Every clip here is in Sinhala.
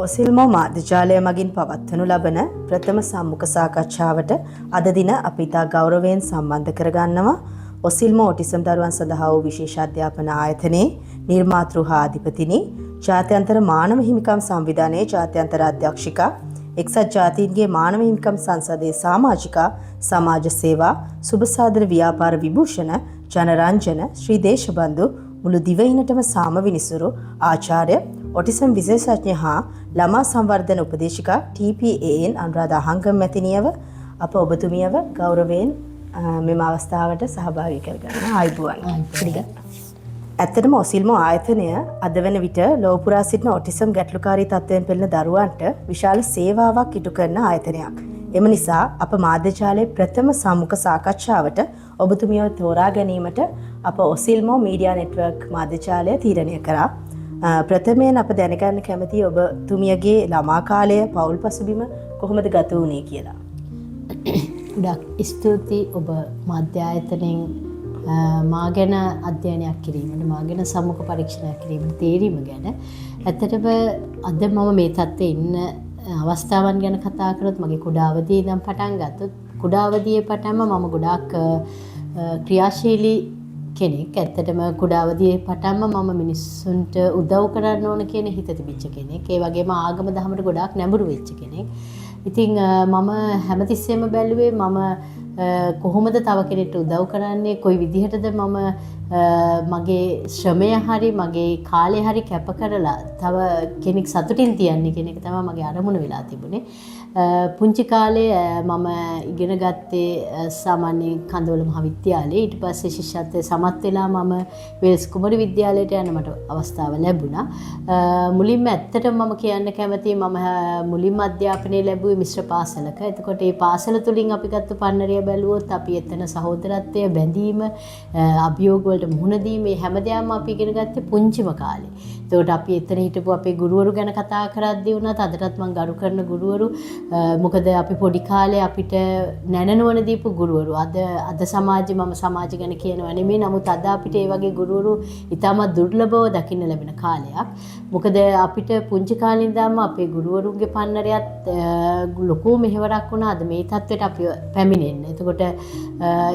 ඔසිල්මෝ මාධ්‍යජාලය මගින් පවත්වනු ලබන ප්‍රථම සම්මුඛ සාකච්ඡාවට අද දින අපි ඉතා ගෞරවයෙන් සම්බන්ධ කරගන්නවා ඔසිල්මෝ ඔටිසම් දරුවන් සඳහා වූ විශේෂ අධ්‍යාපන ආයතනයේ නිර්මාතෘ හා අධිපතිනි ජාත්‍යන්තර මානව හිමිකම් සංවිධානයේ ජාත්‍යන්තර අධ්‍යක්ෂිකා එක්සත් ජාතීන්ගේ මානව හිමිකම් සංසදයේ සමාජිකා සමාජ සේවා සුබසාදර ව්‍යාපාර විභූෂණ ජනරංජන ශ්‍රී දේශබන්දු මුළු දිවයිනටම සාම විනිසුරු ආචාර්ය ඔටිසම් විශේෂඥ හා ළමා සංවර්ධන උපදේශිකා TPAN අනුරාධා හංගම් මැතිණියව අප ඔබතුමියව ගෞරවයෙන් මෙම අවස්ථාවට සහභාගී කරගන්න ආයුබෝවන්. ඇත්තටම ඔසිල්මෝ ආයතනය අද වන විට ලොව පුරා සිටින ඔටිසම් ගැටලුකාරී තත්ත්වයෙන් පෙළෙන දරුවන්ට විශාල සේවාවක් ඉටු කරන ආයතනයක්. එම නිසා අප මාධ්‍යජාලයේ ප්‍රථම සම්මුඛ සාකච්ඡාවට ඔබතුමියව තෝරා ගැනීමට අප ඔසිල්මෝ මීඩියා නෙට්වර්ක් මාධ්‍යජාලය තීරණය කරා. ප්‍රථමයෙන් අප දැනගන්න කැමති ඔබතුමියගේ ළමා කාලය පවුල් පසුබිම කොහොමද ගත වුණේ කියලා. ගොඩක් ස්තුතියි ඔබ මාධ්‍ය ආයතනයෙන් මා ගැන අධ්‍යයනයක් කිරීමට මා ගැන සම්මුඛ පරීක්ෂණයක් කිරීමට තේරීම ගැන. ඇත්තටම අද මම මේ තත්ත්වයේ ඉන්න අවස්ථාවන් ගැන කතා කරොත් මගේ කුඩා අවදියේ ඉඳන් පටන් ගත්තොත් කුඩා අවදියේ පටන්ම මම ගොඩාක් ක්‍රියාශීලී කෙනෙක්. ඇත්තටම කුඩා අවදියේ පටන්ම මම මිනිස්සුන්ට උදව් කරන්න ඕන කියන හිත තිබිච්ච කෙනෙක්. ඒ වගේම ආගම දහමට ගොඩාක් නැඹුරු වෙච්ච කෙනෙක්. ඉතින් මම හැමතිස්සෙම බැලුවේ මම කොහොමද තව කෙනෙක්ට උදව් කරන්නේ, කොයි විදිහටද මම මගේ ශ්‍රමය හරි මගේ කාලය හරි කැප කරලා තව කෙනෙක් සතුටින් තියන්නේ කියන එක තමයි මගේ අරමුණ වෙලා තිබුණේ. පුංචි කාලේ මම ඉගෙන ගත්තේ සාමාන්‍ය කන්දවල මහාවිද්‍යාලයේ. ඊට පස්සේ ශිෂ්‍යත්වයේ සමත් වෙලා මම වෙල්ස් කුමරු විද්‍යාලයට යන්න මට අවස්ථාව ලැබුණා. මුලින්ම ඇත්තටම මම කියන්න කැමතියි මම මුලින්ම අධ්‍යාපනය ලැබුවේ මිශ්‍ර පාසලක. එතකොට මේ පාසල තුලින් අපි ගත්ත පන්නරය බැලුවොත් අපි එතන සහෝදරත්වය බැඳීම අභියෝග වලට මුහුණ දීම මේ හැමදේම අපි ඉගෙන ගත්තේ පුංචිම කාලේ. එතකොට අපි එතන හිටපු අපේ ගුරුවරු ගැන කතා කරද්දී වුණත් අදටත් මම ගරු කරන ගුරුවරු මොකද අපි පොඩි කාලේ අපිට නැනනුවන දීපු ගුරුවරු අද සමාජයේ මම සමාජය ගැන කියනවා නෙමෙයි නමුත් අද අපිට ඒ වගේ ගුරුවරු ඉතාමත් දුර්ලභව දකින්න ලැබෙන කාලයක්. මොකද අපිට පුංචි කාලේ ඉඳන්ම අපේ ගුරුවරුන්ගේ පන්නරයත් ලොකු මෙහෙවරක් වුණා අද මේ තත්ත්වයට අපි පැමිණෙන්න. එතකොට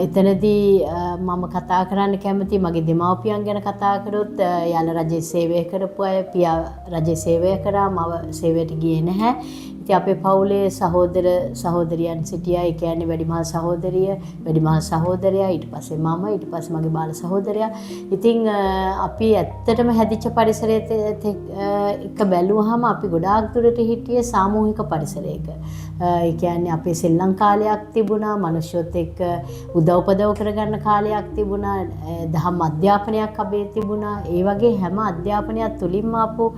එතනදී මම කතා කරන්න කැමති මගේ දෙමාපියන් ගැන කතා කරොත් යාළ රජයේ සේවය කරපු අය පියා රජයේ සේවය කරා මව සේවයට ගියේ නැහැ. ඉතින් අපේ පවුලේ සහෝදර සහෝදරියන් සිටියා. ඒ කියන්නේ වැඩිමහල් සහෝදරිය, වැඩිමහල් සහෝදරයා, ඊට පස්සේ මම, ඊට පස්සේ මගේ බාල සහෝදරයා. ඉතින් අපි ඇත්තටම හැදිච්ච පරිසරයත් එක බැලුවාම අපි ගොඩාක් දුරට හිටියේ සාමූහික පරිසරයක. ඒ කියන්නේ අපේ සෙල්ලම් කාලයක් තිබුණා, මිනිස්සුත් එක්ක උදව්පදව් කරගන්න කාලයක් තිබුණා, දහම් අධ්‍යාපනයක් අපේ තිබුණා. ඒ වගේ හැම අධ්‍යාපනයක් තුලින්ම ආපු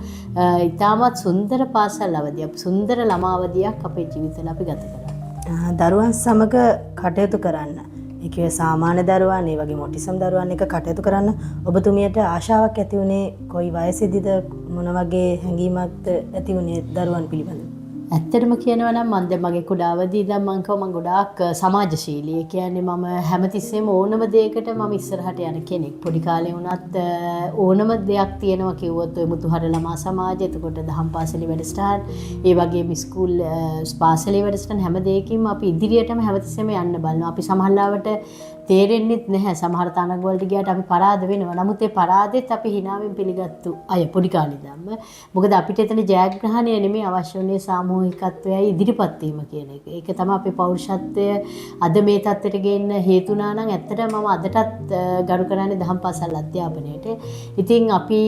ඉතාමත් සුන්දර පාසල් අවධියක්, සුන්දර ළමා අවධියක් අපේ ජීවිතවල අපි ගත කරා. දරුවන් සමග කටයුතු කරන්න, ඒ කියන්නේ සාමාන්‍ය දරුවන්, ඒ වගේම ඔටිසම් දරුවන් එක්ක කටයුතු කරන්න ඔබතුමියට ආශාවක් ඇති වුණේ කොයි වයසේදීද, මොන වගේ හැඟීමක්ද ඇති වුණේ දරුවන් පිළිබඳව? ඇත්තටම කියනවා නම් මම දැන් මගේ කුඩා අවදී ඉඳන් මම ගොඩාක් සමාජශීලී. ඒ කියන්නේ මම හැමතිස්සෙම ඕනම දෙයකට මම ඉස්සරහට යන කෙනෙක්. පොඩි කාලේ වුණත් ඕනම දෙයක් තියෙනවා කිව්වොත් ඔය මුතුහර ළමා සමාජය, එතකොට දහම් පාසලේ වැඩසටහන්, ඒ වගේම ස්කූල් පාසලේ වැඩසටහන් හැම දෙයකින්ම අපි ඉදිරියටම හැමතිස්සෙම යන්න බලනවා. අපි සමහරවිට තේරෙන්නෙත් නැහැ. සමහර තනක් වලට ගියාට අපි පරාද වෙනවා. නමුත් ඒ පරාදෙත් අපි hinaවෙන් පිළිගත්තු අය පොඩි කාලේ ඉඳන්ම. මොකද අපිට එතන ජයග්‍රහණය නෙමෙයි අවශ්‍ය වුණේ සාමූහිකත්වයයි ඉදිරිපත් වීම කියන එක. ඒක තමයි අපේ පෞරුෂත්වය අද මේ තත්ත්වයට ගේන්න හේතු වුණා නම් ඇත්තටම මම අදටත් ගරු කරන්නේ දහම් පාසල් අධ්‍යාපනයට. ඉතින් අපි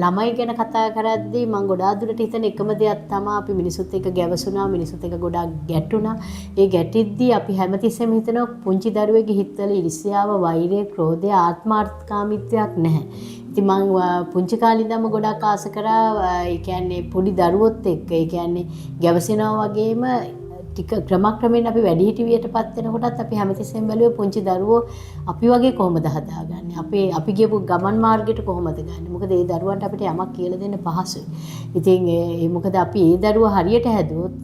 ළමයි ගැන කතා කරද්දී මම ගොඩාක් දුරට හිතන එකම දෙයක් තමයි අපි මිනිසුත් එක්ක ගැවසුණා, මිනිසුත් එක්ක ගොඩාක් ගැටුණා. ඒ ගැටිද්දී අපි හැමතිස්සෙම හිතනවා පුංචි දරුවෙක් හිතවල ඉරිසියාව, වෛරය, ක්‍රෝධය, ආත්මාර්ථකාමීත්වයක් නැහැ. ඉතින් මම පුංචි කාලේ ඉඳන්ම ගොඩක් ආස කරා. ඒ කියන්නේ පොඩි දරුවොත් එක්ක, ඒ කියන්නේ ගැවසෙනවා වගේම ටික ක්‍රමක්‍රමයෙන් අපි වැඩිහිටියටපත් වෙනකොටත් අපි හැමතිස්සෙම බැලුවේ පුංචි දරුවෝ අපි වගේ කොහොමද හදාගන්නේ? අපි ගියපු ගමන් මාර්ගයට කොහොමද ගන්නේ? මොකද ඒ දරුවන්ට අපිට යමක් කියලා දෙන්න පහසුයි. ඉතින් මොකද අපි ඒ දරුවා හරියට හැදුවොත්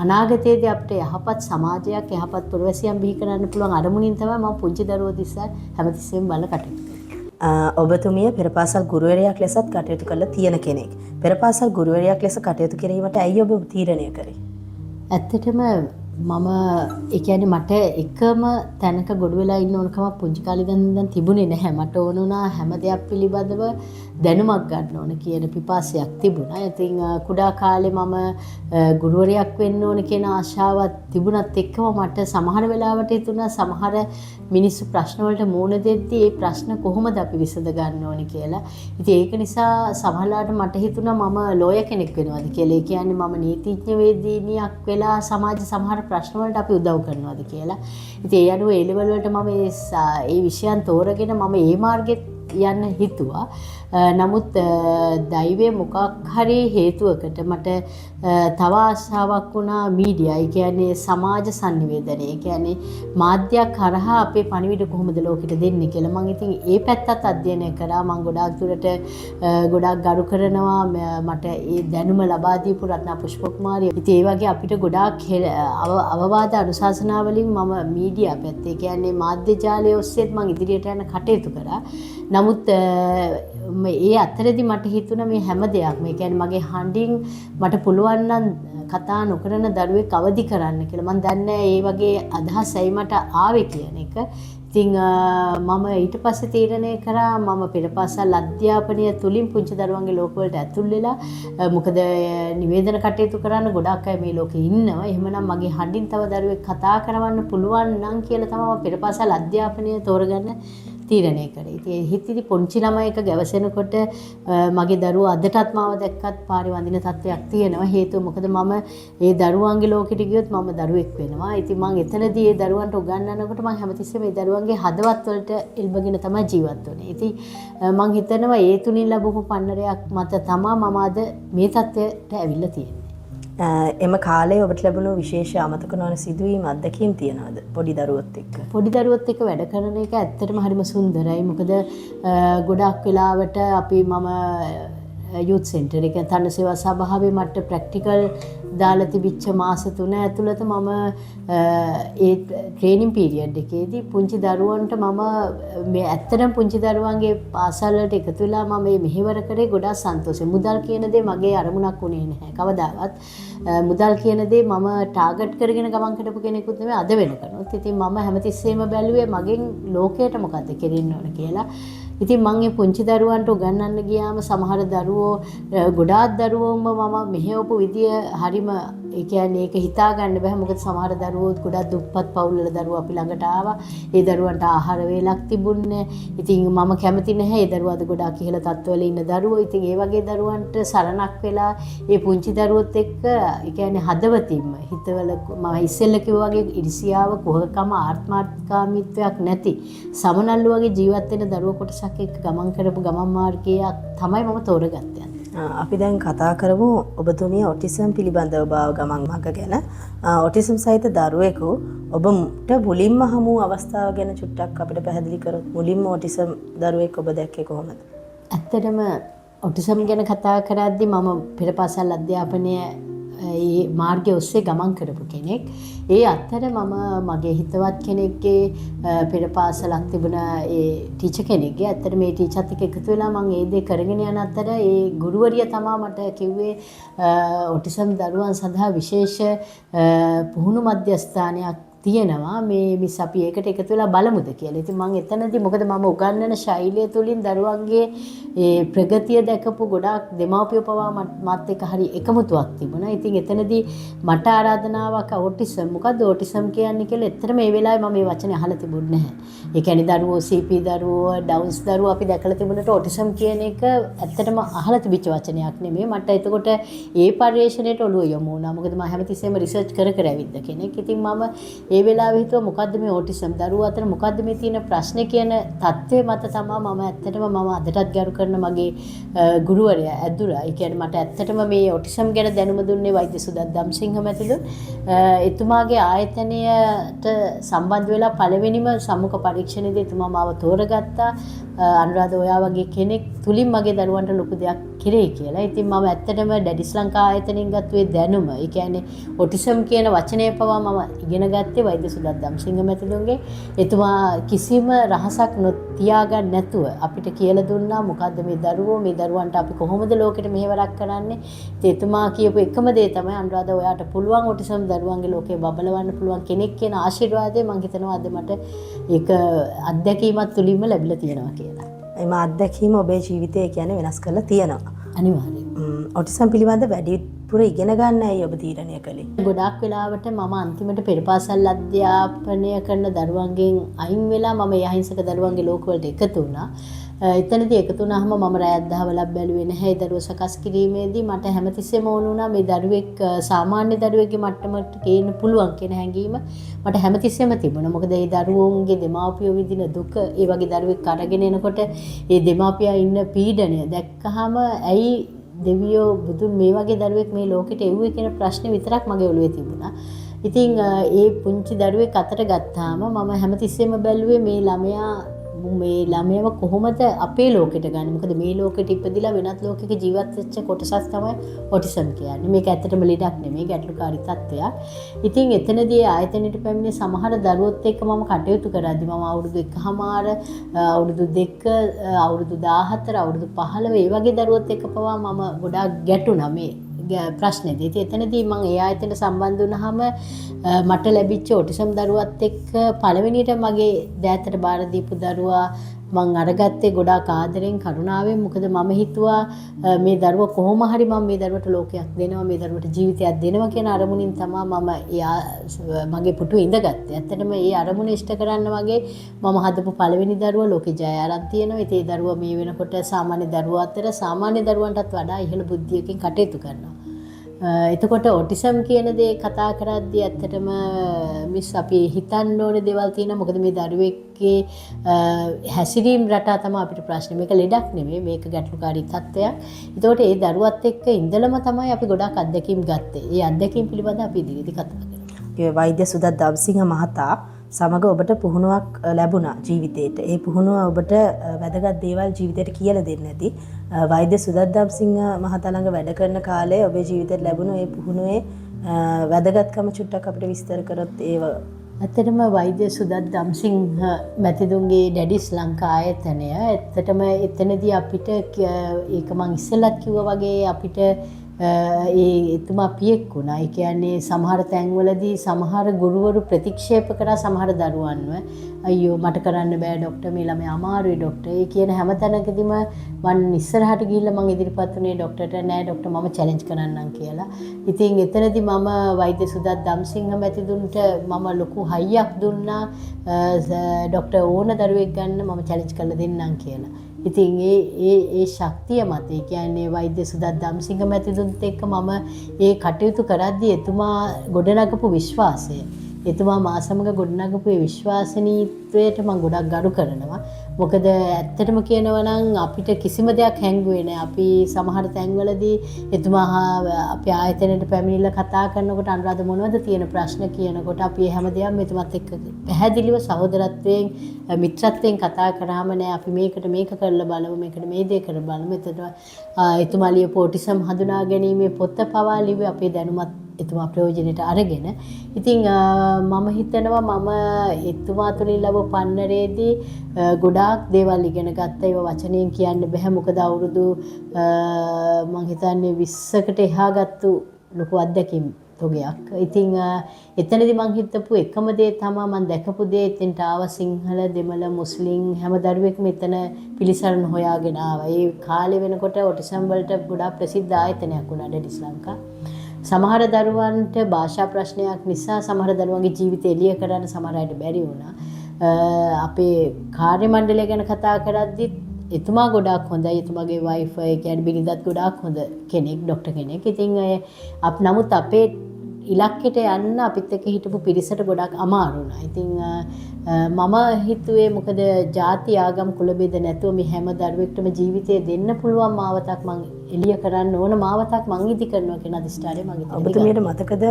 අනාගතයේදී අපිට යහපත් සමාජයක්, යහපත් පුරවැසියන් බිහි කරන්න පුළුවන් අරමුණින් තමයි මම පුංචි දරුවෝ දිහා හැමතිස්සෙම බලලා කටයුතු කරන්නේ. ඔබතුමිය පෙර පාසල් ගුරුවරයෙක් ලෙසත් කටයුතු කරලා තියෙන කෙනෙක්. පෙර පාසල් ගුරුවරයෙක් ලෙස කටයුතු කිරීමට ඇයි ඔබ තීරණය කරේ? ඇත්තටම මම ඒ කියන්නේ මට එකම තැනක ගොඩ වෙලා ඉන්න ඕනකම පුංචි කාලේ ඉඳන් තිබුණේ නැහැ. මට ඕන වුණා හැම දෙයක් පිළිබඳව දැනුමක් ගන්න ඕන කියන පිපාසයක් තිබුණා. ඉතින් කුඩා කාලේ මම ගුරුවරයෙක් වෙන්න ඕන කියන ආශාවක් තිබුණත් එක්කම මට සමහර වෙලාවට හිතුණා සමහර මිනිස්සු ප්‍රශ්න වලට මුහුණ දෙද්දී ඒ ප්‍රශ්න කොහොමද අපි විසඳ ගන්න ඕනේ කියලා. ඉතින් ඒක නිසා සමහරවිට මට හිතුණා මම ලෝයර් කෙනෙක් වෙනවද කියලා. ඒ කියන්නේ මම නීතිඥ වේදිනියක් වෙලා සමාජ සමහර ප්‍රශ්න වලට අපි උදව් කරනවද කියලා. ඉතින් ඒ අනුව ඒ ලෙවල් වලට මම ඒ විෂයන් තෝරගෙන මම ඒ මාර්ගෙත් යන්න හිතුවා. නමුත් දෛවයේ මොකක් හරි හේතුවකට මට තව ආශාවක් වුණා මීඩියා. ඒ කියන්නේ සමාජ sannivedanaya. ඒ කියන්නේ මාධ්‍යයක් කරහා අපේ පණිවිඩ කොහොමද ලෝකෙට දෙන්නේ කියලා. මම ඉතින් ඒ පැත්තත් අධ්‍යයනය කරා. මම ගොඩාක් දුරට ගොඩාක් ගරු කරනවා මට ඒ දැනුම ලබා දීපු රත්නා පුෂ්පකුමාරිය. ඉතින් ඒ වගේ අපිට ගොඩාක් අවවාද අනුශාසනා වලින් මම මීඩියා පැත්තේ කියන්නේ මාධ්‍ය ජාලය ඔස්සේත් මම ඉදිරියට යන කටයුතු කරා. නමුත් ඒ අතරදී මට හිතුණා මේ හැම දෙයක්ම ඒ කියන්නේ මගේ හඬින් මට පුළුවන් නම් කතා නොකරන දරුවෙක් අවදි කරන්න කියලා. මම දන්නේ ඒ වගේ අදහස් ඇයි මට ආවේ කියන එක. ඉතින් මම ඊට පස්සේ තීරණය කරා මම පෙරපාසල් අධ්‍යාපනය තුලින් පුංචි දරුවන්ගේ ලෝක වලට ඇතුල් වෙලා මොකද නිවේදන කටයුතු කරන්න ගොඩක් අය මේ ලෝකේ ඉන්නවා. එහෙමනම් මගේ හඬින් තව දරුවෙක් කතා කරවන්න පුළුවන් නම් කියලා තමයි මම පෙරපාසල් අධ්‍යාපනය තෝරගන්න තීරණය කරේ. ඉතින් හිතේදී පුංචි ළමයික ගැවසෙනකොට මගේ දරුවෝ අදටත් මාව දැක්කත් පාරේ වඳින තත්ත්වයක් තියෙනවා. හේතුව මොකද මම ඒ දරුවන්ගේ ලෝකෙට ගියොත් මම දරුවෙක් වෙනවා. ඉතින් මම එතනදී ඒ දරුවන්ට උගන්වනකොට මම හැමතිස්සෙම මේ දරුවන්ගේ හදවත් වලට එල්බගෙන තමයි ජීවත් වෙන්නේ. ඉතින් මම හිතනවා ඒ තුලින් ලැබපු පන්නරයක් මත තමයි මම අද මේ තත්ත්වයට ඇවිල්ලා තියෙන්නේ. එම කාලේ ඔබට ලැබුණු විශේෂ අමතක නොවන සිදුවීම් අත්දැකීම් තියනවද පොඩි දරුවොත් එක්ක? පොඩි දරුවොත් එක්ක වැඩ කරන එක ඇත්තටම හරිම සුන්දරයි. මොකද ගොඩක් වෙලාවට අපි මම යූත් සෙන්ටර් එක තන සේවා සභාවේ මට ප්‍රැක්ටිකල් දාලා තිබිච්ච මාස 3 ඇතුළත මම ඒ ට්‍රේනින් පීරියඩ් එකේදී පුංචි දරුවන්ට මම මේ ඇත්තටම පුංචි දරුවන්ගේ පාසල් වලට එකතු වෙලා මම මේ මෙහෙවර කරේ ගොඩාක් සන්තෝෂයි. මුදල් කියන දේ මගේ අරමුණක් වුණේ නැහැ කවදාවත්. මුදල් කියන දේ මම ටාගට් කරගෙන ගමන් කරපු කෙනෙකුත් නෙමෙයි අද වෙනකනොත්. ඉතින් මම හැමතිස්සෙම බැලුවේ මගෙන් ලෝකයට මොකද්ද කෙරෙන්න ඕන කියලා. ඉතින් මම මේ පුංචි දරුවන්ට උගන්වන්න ගියාම සමහර දරුවෝ ගොඩාක් දරුවෝම මම මෙහෙවපු විදිය හරිම ඒ කියන්නේ ඒක හිතා ගන්න බෑ. මොකද සමහර දරුවෝ ගොඩක් දුප්පත් පවුල් වල දරුවෝ අපි ළඟට ආවා. ඒ දරුවන්ට ආහාර වේලක් තිබුණේ. ඉතින් මම කැමති නැහැ ඒ දරුවාද ගොඩාක් ඉහළ තත්ත්වවල ඉන්න දරුවෝ. ඉතින් ඒ වගේ දරුවන්ට සරණක් වෙලා ඒ පුංචි දරුවොත් එක්ක ඒ කියන්නේ හදවතින්ම හිතවල මම ඉස්සෙල්ල කිව්වා වගේ ඉරිසියාව කුහකකම ආත්මකාමීත්වයක් නැති සමනල්ලු වගේ ජීවත් වෙන දරුවෝ කොටසක් එක්ක ගමන් කරපු ගමන් මාර්ගයක් තමයි මම තෝරගත්තේ. අපි දැන් කතා කරමු ඔබතුමිය ඔටිසම් පිළිබඳව බව ගමන් මඟ ගැන. ඔටිසම් සහිත දරුවෙකු ඔබට මුලින්ම හමු අවස්ථාව ගැන චුට්ටක් අපිට පැහැදිලි කරොත්. මුලින්ම ඔටිසම් දරුවෙක් ඔබ දැක්කේ කොහොමද? ඇත්තටම ඔටිසම් ගැන කතා කරද්දී මම පෙරපාසල් අධ්‍යාපනය ඒ මාර්ගය ඔස්සේ ගමන් කරපු කෙනෙක්. ඒ අතර මම මගේ හිතවත් කෙනෙක්ගේ පෙරපාසලක් තිබුණ ඒ ටීචර් කෙනෙක්ගේ ඇත්තට මේ ටීචර්ත් එක්ක එකතු වෙලා මම ඒ දේ කරගෙන යන අතර ඒ ගුරුවරිය තමයි මට කිව්වේ ඔටිසම් දරුවන් සඳහා විශේෂ පුහුණු මධ්‍යස්ථානයක් තියෙනවා මේ මිස් අපි ඒකට එකතු වෙලා බලමුද කියලා. ඉතින් මම එතනදී මොකද මම උගන්වන ශෛලිය තුලින් දරුවන්ගේ ඒ ප්‍රගතිය දැකපු ගොඩාක් දෙමාපියෝ පවා මාත් එක්ක හරි එකමුතුවක් තිබුණා. ඉතින් එතනදී මට ආරාධනාවක් ඔටිසම් මොකද්ද ඔටිසම් කියන්නේ කියලා එතරම් මේ වෙලාවේ මම මේ වචනේ අහලා තිබුණේ නැහැ. ඒ කියන්නේ දරුවෝ CP දරුවෝ ඩවුන්ස් දරුවෝ අපි දැකලා තිබුණට ඔටිසම් කියන එක ඇත්තටම අහලා තිබිච්ච වචනයක් නෙමෙයි. මට එතකොට ඒ පරිශ්‍රණයට ඔළුව යොමු වුණා. මොකද මම හැමතිස්සෙම රිසර්ච් කර ඇවිද්ද කෙනෙක්. ඉතින් මම ඒ වෙලාවේ හිතුවා මොකද්ද මේ ඔටිසම් දරුවෝ අතර මොකද්ද මේ තියෙන ප්‍රශ්නේ කියන தත්ත්වය මත තමයි මම ඇත්තටම මම අදටත් ගරු කරන මගේ ගුරුවරයා ඇදුරා. ඒ කියන්නේ මට ඇත්තටම මේ ඔටිසම් ගැන දැනුම දුන්නේ වෛද්‍ය සුදත් දම්සිංහ මැතිතුමා. එතුමාගේ ආයතනයට සම්බන්ධ වෙලා පළවෙනිම සම්මුඛ පරීක්ෂණයේදී එතුමා මාව තෝරගත්තා. අනුරාධ ඔයා වගේ කෙනෙක් තුලින් මගේ දරුවන්ට ලොකු දෙයක් කෙරේ කියලා. ඉතින් මම ඇත්තටම ඩැඩිස් ලංකා ආයතනයෙන් ගත්ත ඒ දැනුම, ඒ කියන්නේ ඔටිසම් කියන වචනය පවා මම ඉගෙන ගත්තේ වෛද්‍ය සුදත් දම්සිංහ මැතිතුන්ගේ. එතුමා කිසිම රහසක් තියාගන්න නැතුව අපිට කියලා දුන්නා මොකද්ද මේ දරුවන්ට අපි කොහොමද ලෝකෙට මෙහෙවරක් කරන්නේ. ඉතින් එතුමා කියපු එකම දේ තමයි අනුරාධා ඔයාට පුළුවන් ඔටිසම් දරුවන්ගේ ලෝකේ බබලවන්න පුළුවන් කෙනෙක් කියන ආශිර්වාදය මම හිතනවා අද මට ඒක අත්දැකීමක් තුලින්ම ලැබිලා තියෙනවා කියලා. එම අත්දැකීම ඔබේ ජීවිතය කියන්නේ වෙනස් කරලා තියෙනවා. අනිවාර්යයෙන්. ඔටිසම් පිළිබඳ වැඩිපුර ඉගෙන ගන්න ඇයි ඔබ තීරණය කළේ? ගොඩාක් වෙලාවට මම අන්තිමට පෙරපාසල් අධ්‍යාපනය කරන දරුවන්ගෙන් අයින් වෙලා මම ඒ අහිංසක දරුවන්ගේ ලෝකවලට එකතු වුණා. එතනදී එකතු වුණාම මම රැයත් දහවලක් බැලුවේ නැහැ. ඒ දරුවෝ සකස් කිරීමේදී මට හැමතිස්සෙම ඕන වුණා මේ දරුවෙක් සාමාන්‍ය දරුවෙක්ගේ මට්ටමට ගේන්න පුළුවන් කියන හැඟීම මට හැමතිස්සෙම තිබුණා. මොකද ඒ දරුවෝන්ගේ දෙමාපියෝ විඳින දුක, ඒ වගේ දරුවෙක් අරගෙන එනකොට ඒ දෙමාපියා ඉන්න පීඩනය දැක්කහම ඇයි දෙවියෝ බුදුන් මේ වගේ දරුවෙක් මේ ලෝකෙට එව්වේ කියන ප්‍රශ්නේ විතරක් මගේ ඔළුවේ තිබුණා. ඉතින් ඒ පුංචි දරුවෙක් අතට ගත්තාම මම හැමතිස්සෙම බැලුවේ මේ ළමයව කොහොමද අපේ ලෝකෙට ගන්න. මොකද මේ ලෝකෙට ඉපදිලා වෙනත් ලෝකයක ජීවත් වෙච්ච කොටසක් තමයි ඔටිසම් කියන්නේ. මේක ඇත්තටම ලෙඩක් නෙමෙයි, ගැටලුකාරී තත්ත්වයක්. ඉතින් එතනදී ආයතනෙට පැමිණි සමහර දරුවොත් එක්ක මම කටයුතු කරද්දි මම අවුරුදු 1මාර, අවුරුදු 2, අවුරුදු 14, අවුරුදු 15 ඒ වගේ දරුවොත් එක්ක පවා මම ගොඩාක් ගැටුණා මේ ප්‍රශ්නේදී. ඉතින් එතනදී මම ඒ ආයතනට සම්බන්ධ වුණාම මට ලැබිච්ච ඔටිසම් දරුවත් එක්ක පළවෙනියට මගේ දෑතට බාර දීපු දරුවා මම අරගත්තේ ගොඩාක් ආදරෙන් කරුණාවෙන්. මොකද මම හිතුවා මේ දරුවා කොහොම හරි මම මේ දරුවට ලෝකයක් දෙනවා, මේ දරුවට ජීවිතයක් දෙනවා කියන අරමුණින් තමයි මම මගේ පුටුවේ ඉඳගත්තේ. ඇත්තටම ඒ අරමුණ ඉෂ්ට කරන්න වගේ මම හදපු පළවෙනි දරුවා ලෝකේ ජය අරන් තියෙනවා. ඉතින් ඒ දරුවා මේ වෙනකොට සාමාන්‍ය දරුවා අතර සාමාන්‍ය දරුවන්ටත් වඩා ඉහළ බුද්ධියකින් කටයුතු කරනවා. එතකොට ඔටිසම් කියන දේ කතා කරද්දී ඇත්තටම මිස් අපි හිතන්න ඕනේ දේවල් තියෙනවා. මොකද මේ දරුවෙක්ගේ හැසිරීම් රටා තමයි අපිට ප්‍රශ්නේ. මේක ලෙඩක් නෙමෙයි, මේක ගැටලුකාරී තත්ත්වයක්. එතකොට ඒ දරුවත් එක්ක ඉඳලම තමයි අපි ගොඩාක් අත්දැකීම් ගත්තේ. ඒ අත්දැකීම් පිළිබඳව අපි ඉදිරියේදී කතා කරමු. වෛද්‍ය සුදත් දම්සිංහ මහතා සමග ඔබට පුහුණුවක් ලැබුණා ජීවිතේට. ඒ පුහුණුව ඔබට වැදගත් දේවල් ජීවිතේට කියලා දෙන්න ඇති. වෛද්‍ය සුදත් දම්සිංහ මහතා ළඟ වැඩ කරන කාලේ ඔබේ ජීවිතේට ලැබුණු ඒ පුහුණුවේ වැදගත්කම චුට්ටක් අපිට විස්තර කරොත් ඒව. ඇත්තටම වෛද්‍ය සුදත් දම්සිංහ මැතිතුන්ගේ ඩැඩිස් ලංකා ආයතනය ඇත්තටම එතනදී අපිට ඒක මං ඉස්සෙල්ලත් කිව්වා වගේ අපිට එතුමා පියෙක් වුණා. ඒ කියන්නේ සමහර තැන්වලදී සමහර ගුරුවරු ප්‍රතික්ෂේප කරා සමහර දරුවන්ව. අයියෝ මට කරන්න බෑ ડોක්ටර්, මේ ළමයා අමාරුයි ડોක්ටර්. ඒ කියන හැම තැනකදීම මම ඉස්සරහට ගිහිල්ලා මම ඉදිරිපත් වුණේ ડોක්ටර්ට නෑ ડોක්ටර් මම චැලෙන්ජ් කරන්නම් කියලා. ඉතින් එතනදී මම වෛද්‍ය සුදත් දම්සිංහ මැතිතුන්ට මම ලොකු හයියක් දුන්නා ડોක්ටර් ඕන දරුවෙක් ගන්න මම චැලෙන්ජ් කරලා දෙන්නම් කියලා. ඉතින් ඒ ශක්තිය මත ඒ කියන්නේ වෛද්‍ය සුදත් දම්සිංහ මැතිතුන්ත් එක්ක මම ඒ කටයුතු කරද්දී එතුමා ගොඩනගපු විශ්වාසය, එතුමා මා සමග ගොඩනගපු ඒ විශ්වාසනීයත්වයට මම ගොඩක් ගරු කරනවා. මොකද ඇත්තටම කියනවා නම් අපිට කිසිම දෙයක් හැංගුවේ නැහැ. අපි සමහර තැන්වලදී එතුමා අපි ආයතනයට පැමිණිලා කතා කරනකොට අනුරාධ මොනවද තියෙන ප්‍රශ්න කියනකොට අපි හැම දෙයක්ම එතුමාත් එක්ක පැහැදිලිව සහෝදරත්වයෙන් මිත්‍රත්වයෙන් කතා කරාම නෑ අපි මේක කරලා බලමු, මේකට මේ දේ කරලා බලමු. එතුමා ලියපු ඔටිසම් හඳුනා ගැනීමේ පොත පවා ලිව්වේ අපේ දැනුමත් එතුමා ප්‍රයෝජනෙට අරගෙන. ඉතින් මම හිතනවා මම එතුමා තුලින් ලැබු පන්නරේදී ගොඩාක් දේවල් ඉගෙන ගත්තා. ඒව වචනයෙන් කියන්න බෑ. මොකද අවුරුදු මම හිතන්නේ 20කට එහා ගත්තු ලොකු අත්දැකීම් තොගයක්. ඉතින් එතනදී මම හිතපු එකම දේ තමයි මම දැකපු දේ එතෙන්ට ආව සිංහල, දෙමළ, මුස්ලිම් හැම දරුවෙක්ම එතන පිළිසරණ හොයාගෙන ආවා. ඒ කාලේ වෙනකොට ඔටිසම් වලට ගොඩාක් ප්‍රසිද්ධ ආයතනයක් වුණා ඩැඩිස් ලංකා. සමහර දරුවන්ට භාෂා ප්‍රශ්නයක් නිසා සමහර දරුවන්ගේ ජීවිතය එළිය කරන්න සමහර අයට බැරි වුණා. අපේ කාර්ය මණ්ඩලය ගැන කතා කරද්දිත් එතුමා ගොඩාක් හොඳයි. එතුමාගේ වයිෆ් කියන්නේ බිරිඳත් ගොඩාක් හොඳ කෙනෙක්, ડોක්ටර් කෙනෙක්. ඉතින් නමුත් අපේ ඉලක්කයට යන්න අපිත් එක්ක හිටපු පිරිසට ගොඩාක් අමාරු වුණා. ඉතින් මම හිතුවේ මොකද ಜಾති ආගම් කුල බෙද නැතුව මේ හැම දරුවෙක්ටම ජීවිතය දෙන්න පුළුවන් මාවතක් මං එළිය කරන්න ඕන මාවතක් මං ඉදි කරනවා කියන අදිෂ්ඨානය මගේ තියෙනවා. ඔබතුමියට මතකද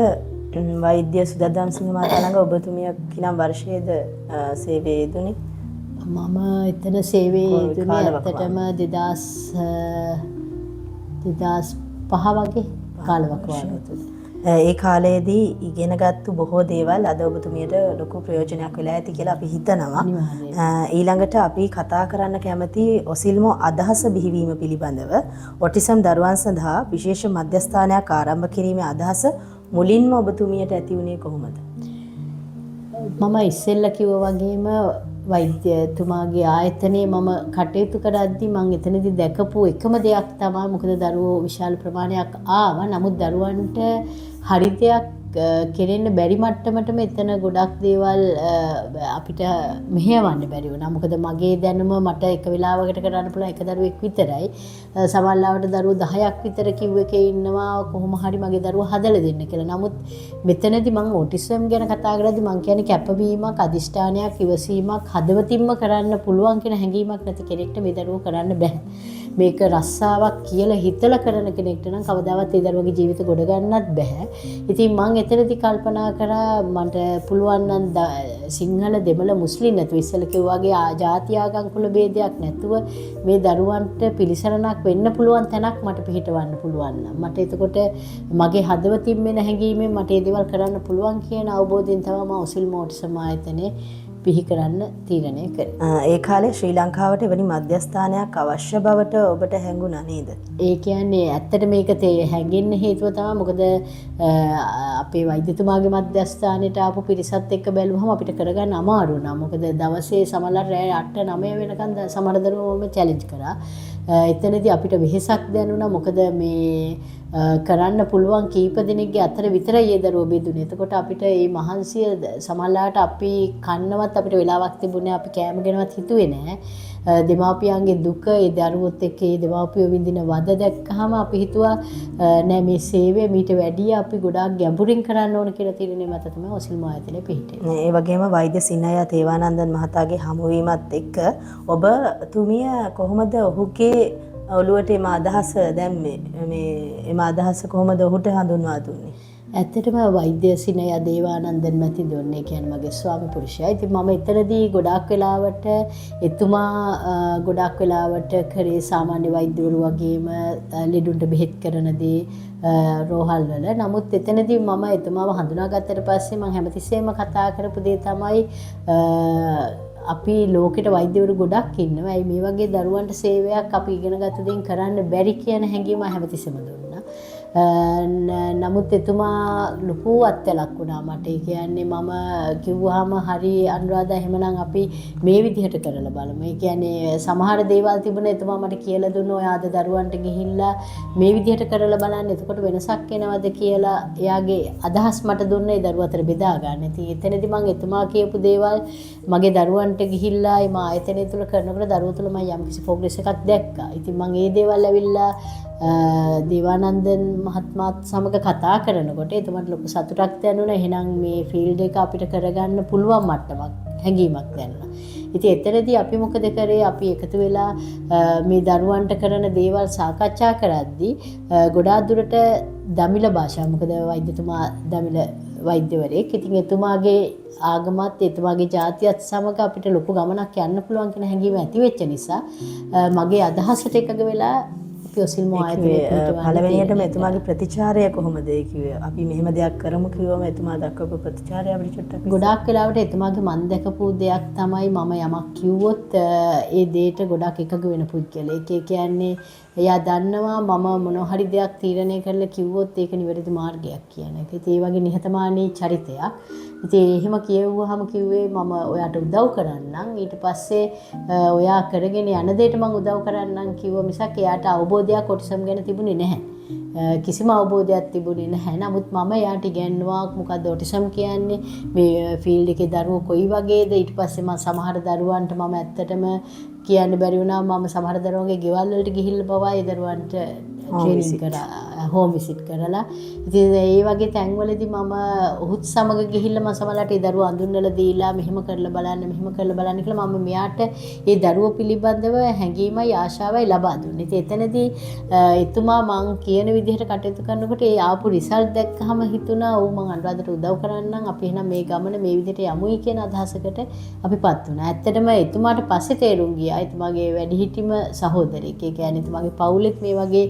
වෛද්‍ය සුදත් දම්සිංහ මහතා ළඟ ඔබතුමිය කිනම් වර්ෂයේද සේවයේ යෙදුනේ? මම එතන සේවයේ යෙදුනේ ඇත්තටම 2005 වගේ කාලයක් වගේ. ඒ කාලයේදී ඉගෙනගත්තු බොහෝ දේවල් අද ඔබතුමියට ලොකු ප්‍රයෝජනයක් වෙලා ඇති කියලා අපි හිතනවා. ඊළඟට අපි කතා කරන්න කැමති ඔසිල්මෝ අදහස බිහිවීම පිළිබඳව ඔටිසම් දරුවන් සඳහා විශේෂ මධ්‍යස්ථානයක් ආරම්භ කිරීමේ අදහස මුලින්ම ඔබතුමියට ඇති වුණේ කොහොමද? මම ඉස්සෙල්ලා කිව්වා වගේම වෛද්‍යතුමාගේ ආයතනයේ මම කටයුතු කරද්දී මම එතනදී දැකපු එකම දෙයක් තමයි මොකද දරුවෝ විශාල ප්‍රමාණයක් ආවා. නමුත් දරුවන්ට හරි දෙයක් කෙරෙන්න බැරි මට්ටමටම එතන ගොඩක් දේවල් අපිට මෙහෙයවන්න බැරි වුණා. මොකද මගේ දැනුම මට එක වෙලාවකට කරන්න පුළුවන් එක දරුවෙක් විතරයි. සමහරවිට දරුවෝ 10ක් විතර කිව් එකේ ඉන්නවා කොහොම හරි මගේ දරුවා හදලා දෙන්න කියලා. නමුත් මෙතනදී මම ඔටිසම් ගැන කතා කරද්දී මම කියන්නේ කැපවීමක්, අදිෂ්ඨානයක්, ඉවසීමක් හදවතින්ම කරන්න පුළුවන් කියන හැඟීමක් නැති කෙනෙක්ට මේ දරුවෝ කරන්න බෑ. මේක රස්සාවක් කියලා හිතලා කරන කෙනෙක්ට නම් කවදාවත් ඒ දරුවගේ ජීවිත ගොඩ ගන්නත් බෑ. ඉතින් මම එතනදී කල්පනා කරා මට පුළුවන් නම් සිංහල දෙමළ මුස්ලිම් නැතුව ඉස්සෙල්ලා කිව්වාගේ ජාති ආගම් කුල ભેදයක් නැතුව මේ දරුවන්ට පිළිසරණක් වෙන්න පුළුවන් තැනක් මට පිහිටවන්න පුළුවන් නම් මට එතකොට මගේ හදවතින් වෙන හැඟීමෙන් මට මේ දේවල් කරන්න පුළුවන් කියන අවබෝධයෙන් තමයි මම ඔසිල්මෝ ඔටිසම් ආයතනයේ පිහි කරන්න තීරණය කරේ. ඒ කාලේ ශ්‍රී ලංකාවට එවැනි මධ්‍යස්ථානයක් අවශ්‍ය බවට ඔබට හැඟුණා නේද? ඒ කියන්නේ ඇත්තට මේක හැඟෙන්න හේතුව තමයි මොකද අපේ වෛද්‍යතුමාගේ මධ්‍යස්ථානෙට ආපු පිරිසත් එක්ක බැලුවම අපිට කරගන්න අමාරු වුණා. මොකද දවසේ සමහරවල් රෑ 8 9 වෙනකන් සමහර දරුවෝම චැලෙන්ජ් කරා. එතනදී අපිට වෙහෙසක් දැනුණා. මොකද මේ කරන්න පුළුවන් කීප දෙනෙක්ගේ අතර විතරයි ඒ දරුවෝ බෙදුනේ. එතකොට අපිට මේ මහන්සිය සමහරලාට අපි කන්නවත් අපිට වෙලාවක් තිබුණේ අපි කෑම ගැනවත් හිතුවේ නෑ. දෙමාපියන්ගේ දුක ඒ දරුවොත් එක්ක ඒ දෙමාපියෝ විඳින වද දැක්කහම අපි හිතුවා නෑ මේ සේවය මීට වැඩිය අපි ගොඩාක් ගැඹුරින් කරන්න ඕන කියලා තීරණය මත තමයි ඔසිල්මෝ ආයතනය පිහිටෙන්නේ. ඒ වගේම වෛද්‍ය සිනය තේවානන්දන් මහතාගේ හමුවීමත් එක්ක ඔබ තුමිය කොහොමද ඔහුගේ ඔළුවට එම අදහස දැම්මේ? මේ එම අදහස කොහොමද ඔහුට හඳුන්වා දුන්නේ? ඇත්තටම වෛද්‍ය සිනය දේවානන්දන් මැතිදොන්නේ කියන්නේ මගේ ස්වාමි පුරුෂයා. ඉතින් මම එතනදී ගොඩාක් වෙලාවට එතුමා ගොඩාක් වෙලාවට කරේ සාමාන්‍ය වෛද්‍යවරු වගේම ලෙඩුන්ට බෙහෙත් කරන දේ රෝහල් වල. නමුත් එතනදී මම එතුමාව හඳුනාගත්තට පස්සේ මම හැමතිස්සෙම කතා කරපු දේ තමයි අපි ලෝකෙට වෛද්‍යවරු ගොඩක් ඉන්නවා. ඒ මේ වගේ දරුවන්ට සේවයක් අපි ඉගෙනගත්ත දේෙන් කරන්න බැරි කියන හැඟීම හැමතිස්සෙම දුන්නා. නමුත් එතුමා ලොකු අත්ලක් වුණා මට. ඒ කියන්නේ මම කිව්වහම හරි අනුරාධා එහෙමනම් අපි මේ විදිහට කරලා බලමු. ඒ කියන්නේ සමහර දේවල් තිබුණා එතුමා මට කියලා දුන්නා ඔය ආද දරුවන්ට ගිහිල්ලා මේ විදිහට කරලා බලන්න එතකොට වෙනසක් එනවද කියලා එයාගේ අදහස් මට දුන්නේ ඒ දරුවා අතර බෙදා ගන්න. ඉතින් එතනදී මම එතුමා කියපු දේවල් මගේ දරුවන්ට ගිහිල්ලා මේ ආයතනය තුල කරනකොට දරුවෝ තුල මම යම්කිසි ප්‍රෝග්‍රස් එකක් දැක්කා. ඉතින් මම මේ දේවල් ඇවිල්ලා දේවානන්දන් මහත්මයාත් සමග කතා කරනකොට එතුමාට ලොකු සතුටක් දැනුණා. එහෙනම් මේ ෆීල්ඩ් එක අපිට කරගන්න පුළුවන් මට්ටමක් හැඟීමක් දැනුණා. ඉතින් එතනදී අපි මොකද කරේ? අපි එකතු වෙලා මේ දරුවන්ට කරන දේවල් සාකච්ඡා කරද්දී ගොඩාක් දුරට දමිළ භාෂාව මොකද වෛද්‍යතුමා දමිළ වෛද්‍යවරයෙක්. ඉතින් එතුමාගේ ආගමත් එතුමාගේ ජාතියත් සමග අපිට ලොකු ගමනක් යන්න පුළුවන් කියන හැඟීම ඇති වෙච්ච නිසා මගේ අදහසට එකඟ වෙලා ඔසිල්මෝ ආයතනයේ පළවෙනියටම එතුමාගේ ප්‍රතිචාරය කොහොමද ඒ කිව්වේ? අපි මෙහෙම දෙයක් කරමු කිව්වම එතුමා දක්වපු ප්‍රතිචාරය අපිට චුට්ටක් ගොඩාක් වෙලාවට එතුමාගේ මන් දැකපු දෙයක් තමයි මම යමක් කිව්වොත් ඒ දෙයට ගොඩාක් එකඟ වෙන පුද්ගලයෙක්. ඒ කියන්නේ එයා දන්නවා මම මොන හරි දෙයක් තීරණය කරලා කිව්වොත් ඒක නිවැරදි මාර්ගයක් කියන එක. ඉතින් ඒ වගේ නිහතමානී චරිතයක්. ඉතින් එහෙම කියවුවාම කිව්වේ මම ඔයාට උදව් කරන්නම්. ඊට පස්සේ ඔයා කරගෙන යන දෙයට මම උදව් කරන්නම් කිව්වා මිසක් එයාට අවබෝධයක් ඔටිසම් ගැන තිබුණේ නැහැ. කිසිම අවබෝධයක් තිබුණේ නැහැ. නමුත් මම එයාට ඉගෙනුවා මොකද්ද ඔටිසම් කියන්නේ, මේ ෆීල්ඩ් එකේ දරුවෝ කොයි වගේද. ඊට පස්සේ මම සමහර දරුවන්ට මම ඇත්තටම කියන්න බැරි වුණා. මම සමහර දරුවන්ගේ ගෙවල් වලට ගිහිල්ලා බවා ඒ දරුවන්ට ට්‍රේනින් කරා, හෝම් විසිට් කරලා. ඉතින් ඒ වගේ තැන්වලදී මම ඔහුත් සමග ගිහිල්ලා මම සමහරවිට ඒ දරුවෝ අඳුන්වලා දීලා මෙහෙම කරලා බලන්න මෙහෙම කරලා බලන්න කියලා මම මෙයාට ඒ දරුවෝ පිළිබඳව හැඟීමයි ආශාවයි ලබා දුන්නා. ඉතින් එතනදී එතුමා මං කියන විදිහට කටයුතු කරනකොට ඒ ආපු රිසල්ට් දැක්කහම හිතුණා ඔව් මං අනුරාධට උදව් කරන්නම්. අපි එහෙනම් මේ ගමන මේ විදිහට යමුයි කියන අදහසකට අපිපත් වුණා. ඇත්තටම එතුමාට පස්සේ තේරුම් ගියා එතුමාගේ වැඩිහිටිම සහෝදරයෙක්. ඒ කියන්නේ එතුමාගේ පවුලෙත් මේ වගේ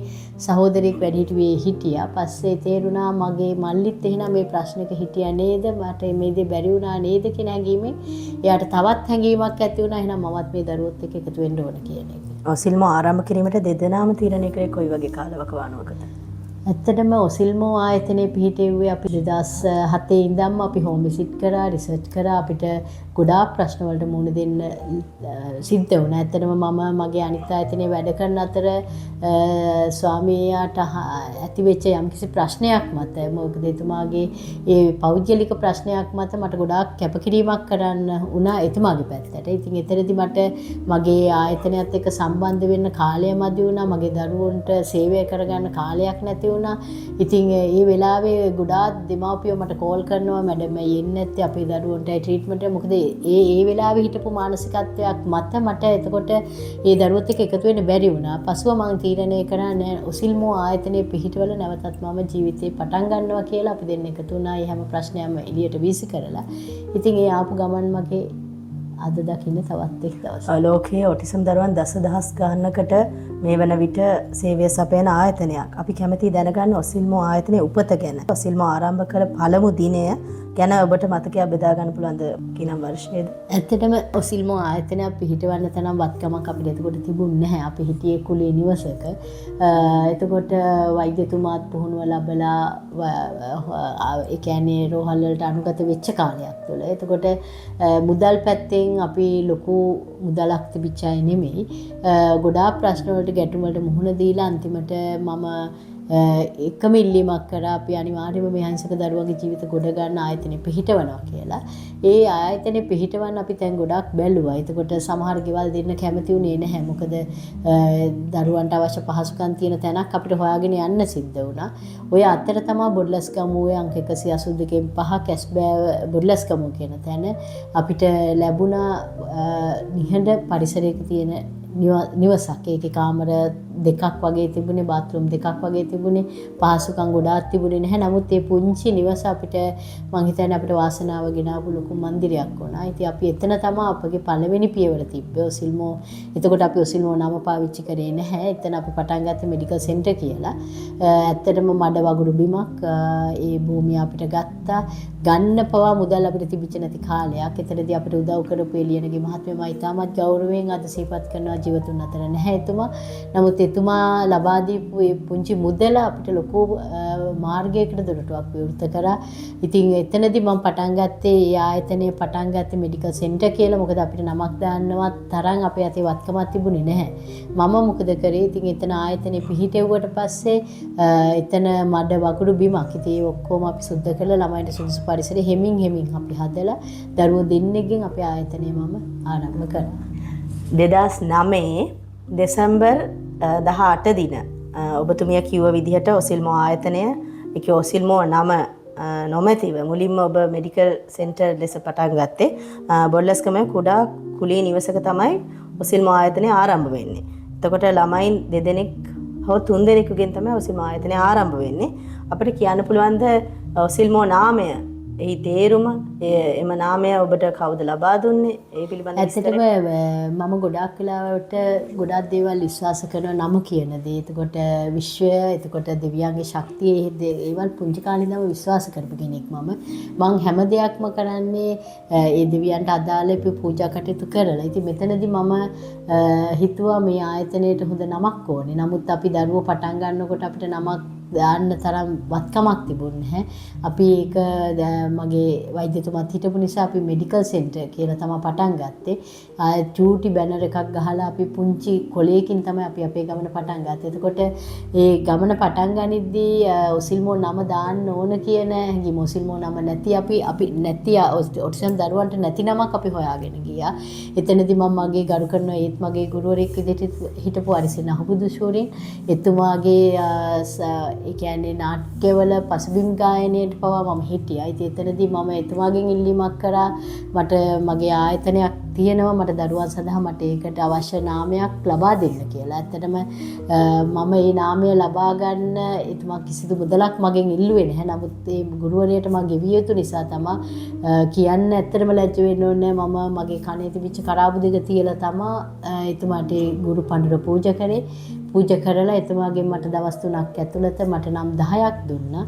සහෝදරයෙක් වැඩිහිටියේ හිටියා. පස්සේ තේරුණා මගේ මල්ලිත් එහෙනම් මේ ප්‍රශ්නක හිටියා නේද? මට මේ දේ බැරි වුණා නේද කියන හැඟීමෙන් එයාට තවත් හැඟීමක් ඇති වුණා. එහෙනම් මමත් මේ දරුවොත් එක්ක එකතු වෙන්න ඕන කියන එක. ඔසිල්මෝ ආරම්භ කිරීමට දෙදෙනාම තීරණය කරේ කොයි වගේ කාලවකවානුවකද? ඇත්තටම ඔසිල්මෝ ආයතනයේ පිහිටෙව්වේ අපි 2007 ඉඳන්ම අපි හෝම් විසිට් කරා, රිසර්ච් කරා. අපිට ගොඩාක් ප්‍රශ්න වලට මුහුණ දෙන්න සිද්ධ වුණා. ඇත්තටම මම මගේ අනිත් ආයතනයේ වැඩ කරන අතර ස්වාමියාට ඇති වෙච්ච යම්කිසි ප්‍රශ්නයක් මත මොකද එතුමාගේ ඒ පෞද්ගලික ප්‍රශ්නයක් මත මට ගොඩාක් කැපකිරීමක් කරන්න වුණා එතුමාගේ පැත්තට. ඉතින් එතනදී මට මගේ ආයතනයත් එක්ක සම්බන්ධ වෙන්න කාලය මදි වුණා. මගේ දරුවන්ට සේවය කරගන්න කාලයක් නැති වුණා. ඉතින් ඒ වෙලාවේ ගොඩාක් දෙමාපියෝ මට කෝල් කරනවා මැඩම් මේ එන්නේ නැත්තේ අපේ දරුවන්ට ට්‍රීට්මන්ට් එක. මොකද ඒ වෙලාවේ හිටපු මානසිකත්වයක් මත මට එතකොට ඒ දරුවොත් එක්ක එකතු වෙන්න බැරි වුණා. පසුව මම තීරණය කරා නෑ ඔසිල්මෝ ආයතනයේ පිහිටවල නැවතත් මම ජීවිතේ පටන් ගන්නවා කියලා. අපි දෙන්න එකතු වුණා. ඒ හැම ප්‍රශ්නයක්ම එළියට වීසි කරලා. ඉතින් ඒ ආපු ගමන් මගේ අද දකින්න තවත් එක් දවසක්. ලෝකයේ ඔටිසම් දරුවන් දසදහස් ගණනකට මේ වන විට සේවය සපයන ආයතනයක්. අපි කැමැති දැනගන්න ඔසිල්මෝ ආයතනයේ උපත ගැන. ඔසිල්මෝ ආරම්භ කළ පළමු දිනය ගැන ඔබට මතකයක් බෙදා ගන්න පුළුවන්ද? කිනම් වර්ෂයේද? ඇත්තටම ඔසිල්මෝ ආයතනය පිහිටවන්න තරම් වත්කමක් අපිට එතකොට තිබුණේ නැහැ. අපි හිටියේ කුලේ නිවසක. එතකොට වෛද්‍යතුමාත් පුහුණුව ලැබලා ඒ කියන්නේ රෝහල් වලට අනුගත වෙච්ච කාලයක් තුළ. එතකොට මුදල් පැත්තෙන් අපි ලොකු මුදලක් තිබිච්ච අය නෙමෙයි. ගොඩාක් ප්‍රශ්න වලට ගැටුම් වලට මුහුණ දීලා අන්තිමට මම එකම ඉල්ලීමක් කරා අපි අනිවාර්යයෙන්ම මේ අහිංසක දරුවගේ ජීවිත ගොඩ ගන්න ආයතනෙ පිහිටවනවා කියලා. ඒ ආයතනෙ පිහිටවන්න අපි දැන් ගොඩක් බැලුවා. එතකොට සමහර ගෙවල් දෙන්න කැමති වුණේ නැහැ. මොකද දරුවන්ට අවශ්‍ය පහසුකම් තියෙන තැනක් අපිට හොයාගෙන යන්න සිද්ධ වුණා. ඔය අතර තමයි බොඩ්ලස්ගමුවේ අංක 182 5 කැස්බෑ බොඩ්ලස්ගමුව කියන තැන අපිට ලැබුණා නිහඬ පරිසරයක තියෙන නිවසක්. ඒකේ කාමර දෙකක් වගේ තිබුණේ, බාත්රූම් දෙකක් වගේ තිබුණේ, පහසුකම් ගොඩාක් තිබුණේ නැහැ. නමුත් මේ පුංචි නිවස අපිට මං හිතන්නේ අපිට වාසනාව ගෙනාවු ලොකු මන්දිරයක් වුණා. ඉතින් අපි එතන තමයි අපගේ පළවෙනි පියවර තිබ්බේ ඔසිල්මෝ. එතකොට අපි ඔසිල්මෝ නම පාවිච්චි කරේ නැහැ. එතන අපි පටන් ගත්තේ මෙඩිකල් සෙන්ටර් කියලා. ඇත්තටම මඩ වගුරු බිමක් ඒ භූමිය අපිට ගත්තා. ගන්න පවා මුදල් අපිට තිබිච්ච නැති කාලයක්. එතනදී අපිට උදව් කරපු එළියනගේ මහත්මයා ඉතාමත් ගෞරවයෙන් අද සිහිපත් කරනවා. ජීවතුන් අතර නැහැ එතුමා. නමුත් එතුමා ලබා දීපු මේ පුංචි මුදල අපිට ලොකු මාර්ගයකට දොරටුවක් විවෘත කරා. ඉතින් එතනදී මම පටන් ගත්තේ ඒ ආයතනයේ පටන් ගත්තේ මෙඩිකල් සෙන්ටර් කියලා. මොකද අපිට නමක් දාන්නවත් තරම් අපේ අතේ වත්කමක් තිබුණේ නැහැ. මම මොකද කරේ? ඉතින් එතන ආයතනයේ පිහිටෙව්වට පස්සේ එතන මඩ වගුරු බිමක්. ඉතින් ඒ ඔක්කොම අපි සුද්ධ කරලා ළමයින්ට සුදුසු පරිසරෙ හෙමින් අපි හදලා දරුවෝ දෙන්නෙක්ගෙන් අපේ ආයතනය මම ආරම්භ කරා. 2009 දෙසැම්බර් 18 දින ඔබතුමිය කිව්ව විදිහට ඔසිල්මෝ ආයතනය ඒක ඔසිල්මෝ නම නොමැතිව මුලින්ම ඔබ මෙඩිකල් සෙන්ටර් ලෙස පටන් ගත්තේ බොල්ලස්කමේ කුඩා කුලී නිවසක තමයි ඔසිල්මෝ ආයතනය ආරම්භ වෙන්නේ. එතකොට ළමයින් 2 දෙනෙක් හෝ 3 දෙනෙකුගෙන් තමයි ඔසිල්මෝ ආයතනය ආරම්භ වෙන්නේ. අපිට කියන්න පුළුවන්ද ඔසිල්මෝ නාමය එහි තේරුම එම නාමය ඔබට කවුද ලබා දුන්නේ? ඒ පිළිබඳව ඇත්තටම මම ගොඩාක් වෙලාවට ගොඩාක් දේවල් විශ්වාස කරන නම කියන දේ. එතකොට විශ්වය, එතකොට දෙවියන්ගේ ශක්තිය, ඒවල් පුංචි කාලේ ඉඳන්ම විශ්වාස කරපු කෙනෙක් මම. මං හැම දෙයක්ම කරන්නේ ඒ දෙවියන්ට අදාළ පූජා කටයුතු කරලා. ඉතින් මෙතනදී මම හිතුවා මේ ආයතනයට හොඳ නමක් ඕනේ. නමුත් අපි දරුවෝ පටන් ගන්නකොට අපිට නමක් දාන්න තරම් වත්කමක් තිබුණේ නැහැ. අපි ඒක මගේ වෛද්‍යතුමාත් හිටපු නිසා අපි මෙඩිකල් සෙන්ටර් කියලා තමයි පටන් ගත්තේ. චූටි බැනර් එකක් ගහලා අපි පුංචි කොලයකින් තමයි අපි අපේ ගමන පටන් ගත්තේ. එතකොට ඒ ගමන පටන් ගනිද්දී ඔසිල්මෝ නම දාන්න ඕන කියන හැඟීම, ඔසිල්මෝ නම නැති අපි නැති ඔටිසම් දරුවන්ට නැති නමක් අපි හොයාගෙන ගියා. එතනදී මම මගේ ගරු කරන ඒත් මගේ ගුරුවරයෙක් විදිහට හිටපු අරිසින අහුබුදුෂෝරින් එතුමාගේ ඒ කියන්නේ නාට්‍යවල පසුබිම් ගායනයට පවා මම හිටියා. ඉතින් එතනදී මම එතුමාගෙන් ඉල්ලීමක් කරා මට මගේ ආයතනයක් තියෙනවා, මට දරුවන් සඳහා මට ඒකට අවශ්‍ය නාමයක් ලබා දෙන්න කියලා. ඇත්තටම මම මේ නාමය ලබා ගන්න එතුමා කිසිදු මුදලක් මගෙන් ඉල්ලුවේ නැහැ. නමුත් ඒ ගුරුවරයාට මම ගෙවිය යුතු නිසා තමයි කියන්න ඇත්තටම ලැජ්ජ වෙන්න ඕනේ. මම මගේ කනේ තිබිච්ච කරාබු දෙක තියලා තමයි එතුමාට ගුරු පඬුර පූජා කරේ. පූජා කරලා එතුමාගෙන් මට දවස් 3ක් ඇතුළත මට නම් 10ක් දුන්නා.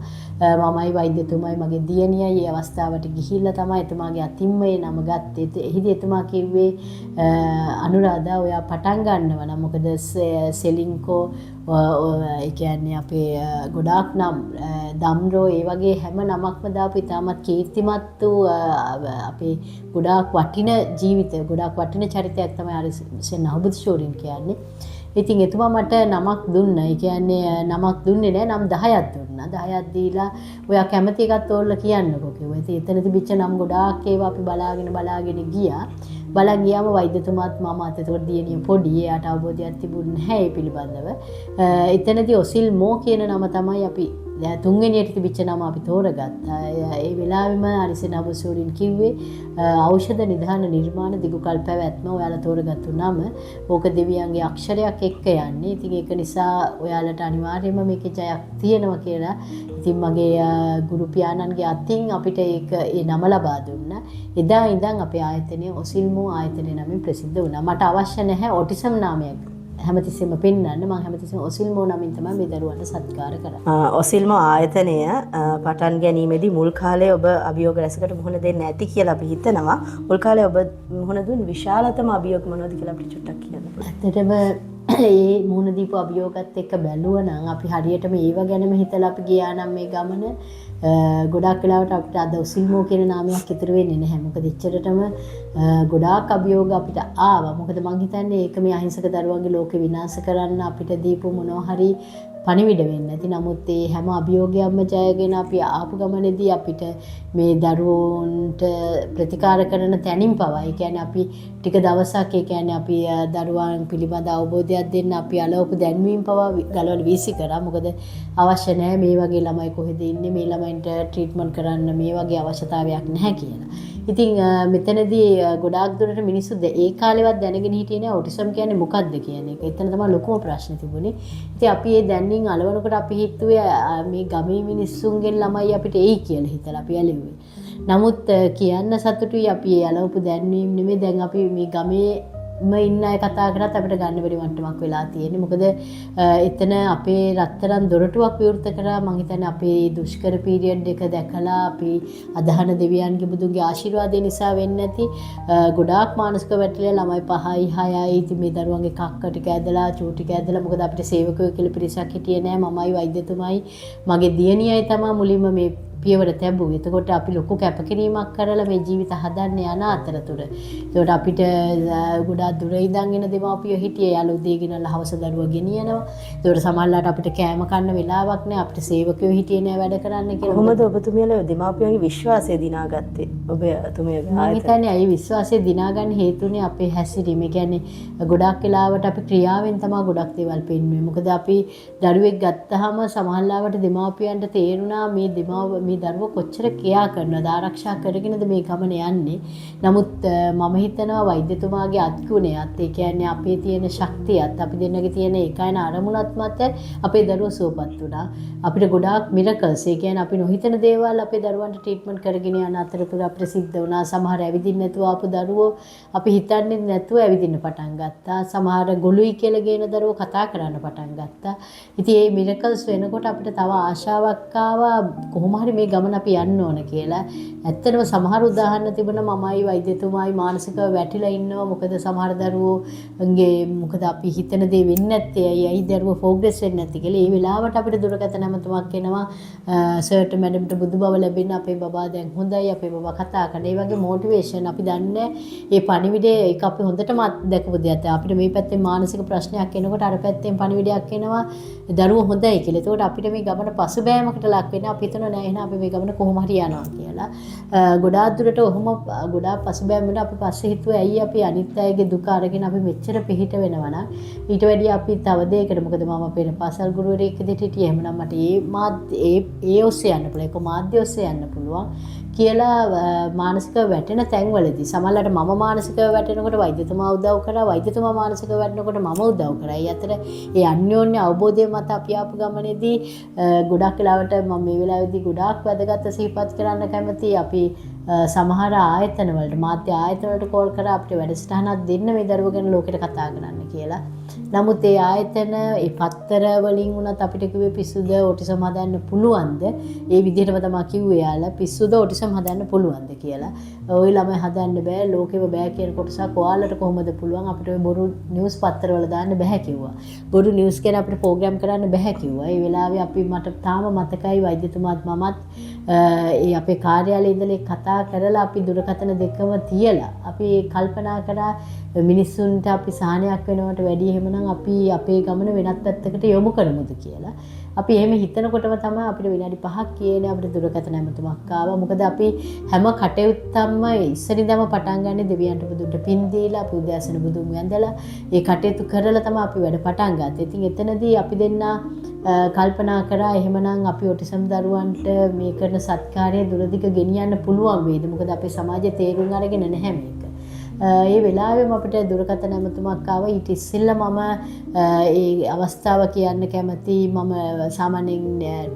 මමයි වෛද්‍යතුමයි මගේ දියණියයි මේ අවස්ථාවට ගිහිල්ලා තමයි එතුමාගේ අතින්ම මේ නම ගත්තේ. එහිදී එතුමා කිව්වේ අනුරාධා ඔයා පටන් ගන්නවා නම් මොකද සෙලින්කෝ ඒ කියන්නේ අපේ ගොඩාක් නම් දම්රෝ ඒ වගේ හැම නමක්ම දාපු ඉතාමත් කීර්තිමත් වූ අපේ ගොඩාක් වටින ජීවිතය ගොඩාක් වටින චරිතයක් තමයි ආර්.එස්. නහබුදු ෂෝරින් කියන්නේ. ඉතින් එතුමා මට නමක් දුන්නා. ඒ කියන්නේ නමක් දුන්නේ නෑ නම් 10ක් දුන්නා. 10ක් දීලා ඔයා කැමති එකක් තෝරලා කියන්නකෝ කිව්වා. ඉතින් එතන තිබිච්ච නම් ගොඩාක් ඒවා අපි බලාගෙන ගියා. බලන් ගියාම වෛද්‍යතුමාත් මම අතේතකොට දියණිය පොඩි එයාට අවබෝධයක් තිබුණේ නැහැ ඒ පිළිබඳව. එතනදී ඔසිල් මෝ කියන නම තමයි අපි තුන්වෙනියට තිබිච්ච නම අපි තෝරගත්තා. ඒ වෙලාවෙම ආර්.එස්. නහබුදු ෂෝරින් කිව්වේ ඖෂධ නිධාන නිර්මාණ දිගුකල් පැවැත්ම ඔයාලා තෝරගත්තු නම. ඕක දෙවියන්ගේ අක්ෂරයක් එක්ක යන්නේ. ඉතින් ඒක නිසා ඔයාලට අනිවාර්යයෙන්ම මේකේ ජයක් තියෙනවා කියලා. ඉතින් මගේ ගුරු පියාණන්ගේ අතින් අපිට ඒ නම ලබා දුන්නා. එදා ඉඳන් අපේ ආයතනය ඔසිල්මෝ ආයතනය නමින් ප්‍රසිද්ධ වුණා. මට අවශ්‍ය නැහැ ඔටිසම් නාමයක් හැමතිස්සෙම පෙන්වන්න. මම හැමතිස්සෙම ඔසිල්මෝ නමින් තමයි මේ දරුවන්ට සත්කාර කරන්නේ. ඔසිල්මෝ ආයතනය පටන් ගැනීමේදී මුල් කාලේ ඔබ අභියෝග රැසකට මුහුණ දෙන්නේ නැති කියලා අපි හිතනවා. මුල් කාලේ ඔබ මුහුණ දුන් විශාලතම අභියෝග මොනවද කියලා අපිට චුට්ටක් කියන්න. ඇත්තටම ඒ මුහුණ දීපු අභියෝගات එක්ක බැලුවා නම් අපි හරියටම ඒව ගැනම හිතලා අපි ගියා නම් මේ ගමන ගොඩාක් වෙලාවට අපිට අද ඔසිල්මෝ කියන නාමයක් ඉතුරු වෙන්නේ නැහැ. මොකද එච්චරටම ගොඩාක් අභියෝග අපිට ආවා. මොකද මං හිතන්නේ ඒක මේ අහිංසක දරුවන්ගේ ලෝකෙ විනාශ කරන්න අපිට දීපු මොනවා හරි පණිවිඩ වෙන්නේ නැති. නමුත් ඒ හැම අභියෝගයක්ම ජයගෙන අපි ආපු ගමනේදී අපිට මේ දරුවන්ට ප්‍රතිකාර කරන තැනින් පවා ඒ කියන්නේ අපි ටික දවසක් ඒ කියන්නේ අපි දරුවන් පිළිබඳ අවබෝධයක් දෙන්න අපි අලවපු දැන්වීම පවා ගලවලා වීසි කරා. මොකද අවශ්‍ය නැහැ මේ වගේ ළමයි කොහෙද ඉන්නේ මේ ළමයින්ට ට්‍රීට්මන්ට් කරන්න මේ වගේ අවශ්‍යතාවයක් නැහැ කියලා. ඉතින් මෙතනදී ගොඩාක් දුරට මිනිස්සු ඒ කාලේවත් දැනගෙන හිටියේ නෑ ඔටිසම් කියන්නේ මොකක්ද කියන එක. එතන තමයි ලොකුම ප්‍රශ්නේ තිබුණේ. ඉතින් අපි මේ දැන්නින් අලවනකොට අපි හිතුවේ මේ ගමේ මිනිස්සුන්ගෙන් ළමයි අපිට එයි කියලා හිතලා අපි ඇලෙව්වේ. නමුත් කියන්න සතුටුයි අපි අලවපු දැන්වීම නෙමෙයි දැන් අපි මේ ගමේ ඉන්න අය කතා කරත් අපිට ගන්න බැරි මට්ටමක් වෙලා තියෙන්නේ. මොකද එතන අපේ රත්තරන් දොරටුවක් විවෘත කරා. මං හිතන්නේ අපේ දුෂ්කර පීරියඩ් එක දැකලා අපි අදහන දෙවියන්ගේ බුදුන්ගේ ආශිර්වාදය නිසා වෙන්නේ නැති ගොඩාක් මානසික වැටලිලා ළමයි 5යි 6යි ඉතින් මේ දරුවන්ගේ කක්ක ටික ඇදලා චූ ටික ඇදලා මොකද අපිට සේවකයෝ කියලා පිරිසක් හිටියේ නෑ. මමයි වෛද්‍යතුමයි මගේ දියණියයි තමයි මුලින්ම මේ පියවර තැබුවේ. එතකොට අපි ලොකු කැපකිරීමක් කරලා මේ ජීවිත හදන්න යන අතරතුර. එතකොට අපිට ගොඩාක් දුර ඉඳන් එන දෙමාපියෝ හිටියේ යාළු දෙගෙනලා හවස දරුවා ගෙනියනවා. එතකොට සමහරලාට අපිට කෑම කන්න වෙලාවක් නැහැ. අපිට සේවකයෝ හිටියේ නෑ වැඩ කරන්න කියලා. කොහොමද ඔබතුමියලා දෙමාපියන්ගේ විශ්වාසය දිනාගත්තේ? ඔබතුමියගේ මම හිතන්නේ අයි විශ්වාසය දිනාගන්න හේතුනේ අපේ හැසිරීම. ඒ කියන්නේ ගොඩාක් වෙලාවට අපි ක්‍රියාවෙන් තමයි ගොඩක් දේවල් පෙන්වන්නේ. මොකද අපි දරුවෙක් ගත්තාම සමහරලාවට දෙමාපියන්ට තේරුණා මේ දරුවෝ කොච්චර ක්‍රියා කරනවද ආරක්ෂා කරගෙනද මේ ගමන යන්නේ. නමුත් මම හිතනවා වෛද්‍යතුමාගේ අත්ගුණයත් ඒ කියන්නේ අපේ තියෙන ශක්තියත් අපි දෙන්නගේ තියෙන ඒකයින අරමුණත් මත අපේ දරුවෝ සුවපත් වුණා. අපිට ගොඩාක් මිරකල්ස් ඒ කියන්නේ අපි නොහිතන දේවල් අපේ දරුවන්ට ට්‍රීට්මන්ට් කරගෙන යන අතරතුර අපිට සිද්ධ වුණා. සමහර ඇවිදින්න නැතුව ආපු දරුවෝ අපි හිතන්නේ නැතුව ඇවිදින්න පටන් ගත්තා. සමහර ගොළුයි කියලා ගේන දරුවෝ කතා කරන්න පටන් ගත්තා. ඉතින් මේ මිරකල්ස් වෙනකොට අපිට තව ආශාවක් ආවා කොහොම හරි මේ ගමන අපි යන්න ඕන කියලා. ඇත්තටම සමහර උදාහරණ තිබුණා මමයි වෛද්‍යතුමායි මානසිකව වැටිලා ඉන්නවා. මොකද සමහර දරුවෝගේ මොකද අපි හිතන දේ වෙන්නේ නැත්තේ ඇයි දරුවෝ ප්‍රෝග්‍රස් වෙන්නේ නැති කියලා. ඒ වෙලාවට අපිට දුරකථන හැමතුමක් එනවා සර්ට මැඩම්ට බුදු බව ලැබෙන්න අපේ බබා දැන් හොඳයි අපේ බබා කතා කරන. ඒ වගේ මොටිවේෂන් අපි දන්නේ ඒ පණිවිඩය ඒක අපි හොඳටම දැකපු දෙයක්. අපිට මේ පැත්තේ මානසික ප්‍රශ්නයක් එනකොට අර පැත්තෙන් පණිවිඩයක් එනවා දරුවෝ හොඳයි කියලා. ඒකට අපිට මේ ගමන පසුබෑමකට ලක් වෙනවා. අපි හිතනවා නෑ එහෙනම් අපි මේ ගමන කොහොම හරි යනවා කියලා. ගොඩාක් දුරට ඔහොම ගොඩාක් පසුබෑම වෙන අපි පස්සේ හිතුවා ඇයි අපි අනිත් අයගේ දුක අරගෙන අපි මෙච්චර පිහිට වෙනවා නම් ඊට වැඩිය අපි තව දෙයකට මොකද මම අපේ පාසල් ගුරුවරයෙක් විදිහට හිටියේ. එහෙමනම් මට ඒ ඔස්සේ යන්න පුළුවන්. ඒක මාධ්‍ය ඔස්සේ යන්න පුළුවන් කියලා මානසික වැටෙන තැන්වලදී සමහරවිට මම මානසික වැටෙනකොට වෛද්‍යතුමා උදව් කරා. වෛද්‍යතුමා මානසික වැටෙනකොට මම උදව් කරා. ඒ අතර ඒ අන්‍යෝන්‍ය අවබෝධය මත අපි ආපු ගමනේදී ගොඩක් වෙලාවට මම මේ වෙලාවේදී ගොඩාක් වැදගත් සිහිපත් කරන්න කැමතියි. අපි සමහර ආයතන වලට මාධ්‍ය ආයතන වලට කෝල් කරා අපිට වැඩසටහනක් දෙන්න මේ දරුවෝ ගැන ලෝකෙට කතා කරන්න කියලා. නමුත් ඒ ආයතන ඒ පත්තර වලින් උනත් අපිට කිව්වේ පිස්සුද ඔටිසම් හදන්න පුළුවන්ද? ඒ විදිහටම තමයි කිව්වේ යාලා පිස්සුද ඔටිසම් හදන්න පුළුවන්ද කියලා. ওই ළමයි හදන්න බෑ ලෝකෙව බෑ කියන කොටසක් ඔයාලට කොහොමද පුළුවන්? අපිට ඔය බොරු නිවුස් පත්තර වල දාන්න බෑ කිව්වා. බොරු නිවුස් කියන අපිට ප්‍රෝග්‍රෑම් කරන්න බෑ කිව්වා. ඒ වෙලාවේ අපි මට තාම මතකයි වෛද්‍යතුමාත් මමත් ඒ අපේ කාර්යාලයේ ඉඳලා කතා කරලා අපි දුරකථන දෙකම තියලා අපි කල්පනා කරා මිනිස්සුන්ට අපි සහනයක් වෙනවට වැඩිය එහෙමනම් අපි අපේ ගමන වෙනත් පැත්තකට යොමු කරමුද කියලා. අපි එහෙම හිතනකොටම තමයි අපිට විනාඩි 5ක් කියන්නේ අපිට දුරකථන ඇමතුමක් ආවා. මොකද අපි හැම කටයුත්තක්ම ඉස්සරින්දම පටන් ගන්න දෙවියන්ට බුදුන්ට පින් දීලා අපි උදෑසන බුදුන් වැඳලා ඒ කටයුතු කරලා තමයි අපි වැඩ පටන් ගත්තේ. ඉතින් එතනදී අපි දෙන්නා කල්පනා කරා එහෙමනම් අපි ඔටිසම් දරුවන්ට මේ කරන සත්කාරය දුරදිග ගෙනියන්න පුළුවන් වේද? මොකද අපේ සමාජයේ තේරුම් අරගෙන නැහැ මේක. ඒ වෙලාවෙම අපිට දුරකථන ඇමතුමක් ආවා. ඊට ඉස්සෙල්ලා මම ඒ අවස්ථාව කියන්න කැමති. මම සාමාන්‍යයෙන්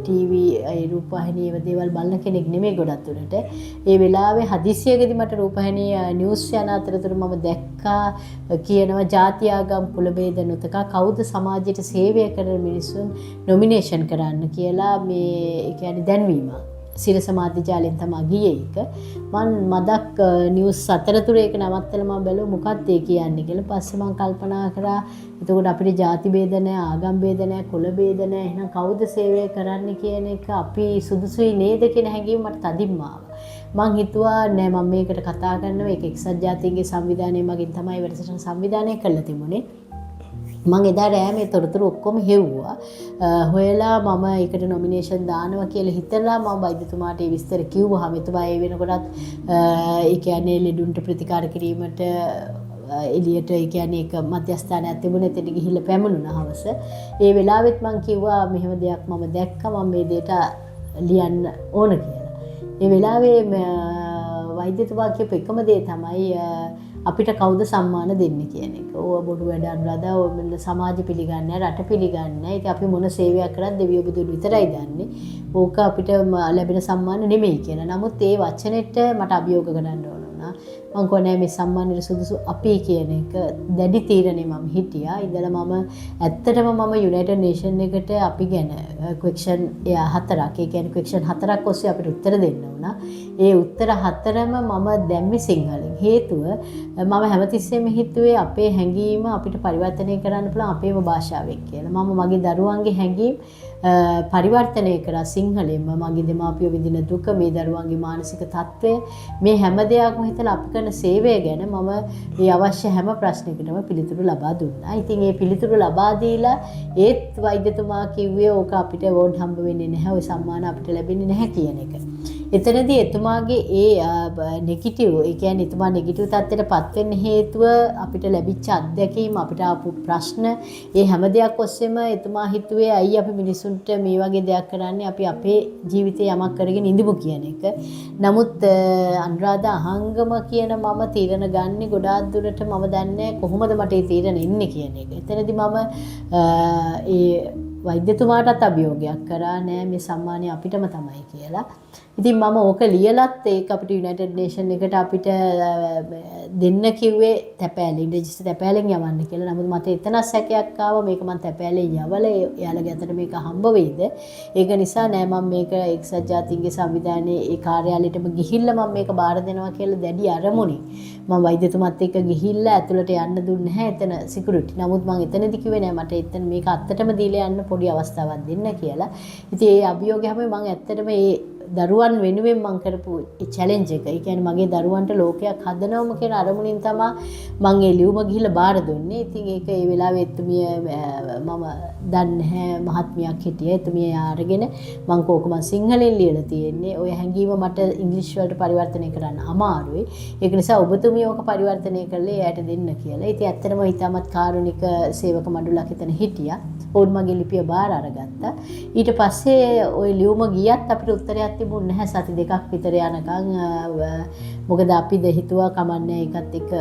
ටීවී ඒ රූපවාහිනියේ දේවල් බලන කෙනෙක් නෙමෙයි ගොඩක් දුරට. ඒ වෙලාවේ හදිසියකදී මට රූපවාහිනිය නිවුස් යන අතරතුර මම දැක්කා කියනවා ජාති ආගම් කුල භේද නොතක කවුද සමාජයට සේවය කරන මිනිස්සුන් නොමිනේෂන් කරන්න කියලා මේ ඒ කියන්නේ දැන්වීමක්. සිරස මාධ්‍ය ජාලයෙන් තමයි ගියේ එක. මම මදක් නිවුස් අතරතුර ඒක නවත්තලා මම බැලුවා මොකක්ද ඒ කියන්නේ කියලා. පස්සේ මම කල්පනා කරා එතකොට අපිට ಜಾති ભેද නැහැ, ආගම් ભેද නැහැ, කුල ભેද නැහැ. එහෙනම් කවුද සේවය කරන්න කියන එක අපි සුදුසුයි නේද කියන හැඟීම මට තදින්ම ආවා. මං හිතුවා නෑ මම මේකට කතා කරනවා ඒක එක්සත් ජාතීන්ගේ සංවිධානය මගින් තමයි වැඩසටහන සංවිධානය කරලා තිබුණේ. මං එදා රෑ මේ තොරතුරු ඔක්කොම හෙව්වා. හොයලා මම ඒකට නොමිනේෂන් දානවා කියලා හිතලා මම වෛද්‍යතුමාට ඒ විස්තර කිව්වහම එතුමා ඒ වෙනකොටත් ඒ කියන්නේ ලෙඩුන්ට ප්‍රතිකාර කිරීමට එළියට ඒ කියන්නේ එක මධ්‍යස්ථානයක් තිබුණේ එතන ගිහිල්ලා පැමුණුණා හවස. ඒ වෙලාවෙත් මං කිව්වා මෙහෙම දෙයක් මම දැක්කා මම මේ දෙයට ලියන්න ඕන කියලා. ඒ වෙලාවේ වෛද්‍යතුමා කියපු එකම දේ තමයි අපිට කවුද සම්මාන දෙන්නේ කියන එක. ඕව බොරු වැඩ අනුරාධා ඕව සමාජ පිළිගන්නේ රට පිළිගන්නේ. ඒක අපි මොන සේවයක් කරත් දෙවියෝ බුදුන් විතරයි දන්නේ. ඕක අපිට ලැබෙන සම්මාන නෙමෙයි කියලා. නමුත් ඒ වචනෙට මට අභියෝග කරන්න ඕන වුණා. මං කොහොනේ මේ සම්මානෙට සුදුසු අපි කියන එක දැඩි තීරණේ මම හිටියා. ඉඳලා මම ඇත්තටම මම යුනයිටඩ් නේෂන් එකට අපි ගැන ක්වෙස්චන් 4ක් ඒ කියන්නේ ක්වෙස්චන් 4ක් ඔස්සේ අපිට උත්තර දෙන්න වුණා. ඒ උත්තර 4ම මම දැම්මේ සිංහලෙන්. හේතුව මම හැමතිස්සෙම හිතුවේ අපේ හැඟීම අපිට පරිවර්තනය කරන්න පුළුවන් අපේම භාෂාවෙන් කියලා. මම මගේ දරුවන්ගේ හැඟීම් පරිවර්තනය කරා සිංහලෙන්ම. මගේ දෙමාපියෝ විඳින දුක, මේ දරුවන්ගේ මානසික තත්ත්වය, මේ හැම දෙයක්ම හිතලා අපි කරන සේවය ගැන මම මේ අවශ්‍ය හැම ප්‍රශ්නයකටම පිළිතුරු ලබා දුන්නා. ඉතින් ඒ පිළිතුරු ලබා දීලා ඒත් වෛද්‍යතුමා කිව්වේ ඕක අපිට වෝඩ් හම්බ වෙන්නේ නැහැ, ওই සම්මාන අපිට ලැබෙන්නේ නැහැ කියන එක. එතනදී එතුමාගේ ඒ නෙගටිව් ඒ කියන්නේ එතුමා නෙගටිව් තත්ත්වයටපත් වෙන්න හේතුව අපිට ලැබිච්ච අත්දැකීම් අපිට ආපු ප්‍රශ්න ඒ හැම දෙයක් ඔස්සේම එතුමා හිතුවේ අයි අපි මිනිසුන්ට මේ වගේ දෙයක් කරන්නේ අපි අපේ ජීවිතේ යමක් කරගෙන ඉඳිමු කියන එක. නමුත් අනුරාධා අහංගම කියන මම තීරණ ගන්නේ ගොඩාක් දුරට මම දන්නේ කොහොමද මට ඒ තීරණ එන්නේ කියන එක. එතනදී මම ඒ වෛද්‍යතුමාටත් අභියෝගයක් කරා නෑ මේ සම්මානය අපිටම තමයි කියලා. ඉතින් මම ඕක ලියලත් ඒක අපිට යුනයිටඩ් නේෂන් එකට අපිට දෙන්න කිව්වේ තැපෑලෙන් ඉංග්‍රීසි තැපෑලෙන් යවන්න කියලා. නමුත් මට එතන සැකයක් ආවා මේක මම තැපෑලෙන් යවලා එයාලගේ අතට මේක හම්බ වෙයිද? ඒක නිසා නෑ මම මේක එක්සත් ජාතීන්ගේ සංවිධානයේ ඒ කාර්යාලයටම ගිහිල්ලා මම මේක බාර දෙනවා කියලා දැඩි අරමුණින් මම වෛද්‍යතුමත් එක්ක ගිහිල්ලා ඇතුළට යන්න දුන්නේ නැහැ එතන සිකියුරිටි. නමුත් මම එතනදී කිව්වේ නෑ මට එතන මේක අත්තටම දීලා යන්න පොඩි අවස්ථාවක් දෙන්න කියලා. ඉතින් ඒ අභියෝගය හැම මම ඇත්තටම ඒ දරුවන් වෙනුවෙන් මම කරපු චැලෙන්ජ් එක. ඒ කියන්නේ මගේ දරුවන්ට ලෝකයක් හදනවම කියන අරමුණින් තමයි මම ඒ ලියුම ගිහිල්ලා බාර දුන්නේ. ඉතින් ඒක ඒ වෙලාවේ එතුමිය මම දන්නේ නැහැ මහත්මියක් හිටියේ. එතුමිය අරගෙන මම කෝකම සිංහලෙන් ලියලා තියෙන්නේ. ඔය හැංගීම මට ඉංග්‍රීසි වලට පරිවර්තනය කරන්න අමාරුයි. ඒක නිසා ඔබතුමිය ඕක පරිවර්තනය කරලා එයාට දෙන්න කියලා. ඉතින් ඇත්තටම ඊටමත් කාරුණික සේවක මණ්ඩලයක් එතන හිටියා. ඕන් මගේ ලිපිය බාර අරගත්තා. ඊට පස්සේ ওই ලියුම ගියත් අපිට උත්තරයක් තිබුණේ නැහැ සති දෙකක් විතර යනකම්. මොකද අපිද හිතුවා කමන්නේ ඒකත් එක්ක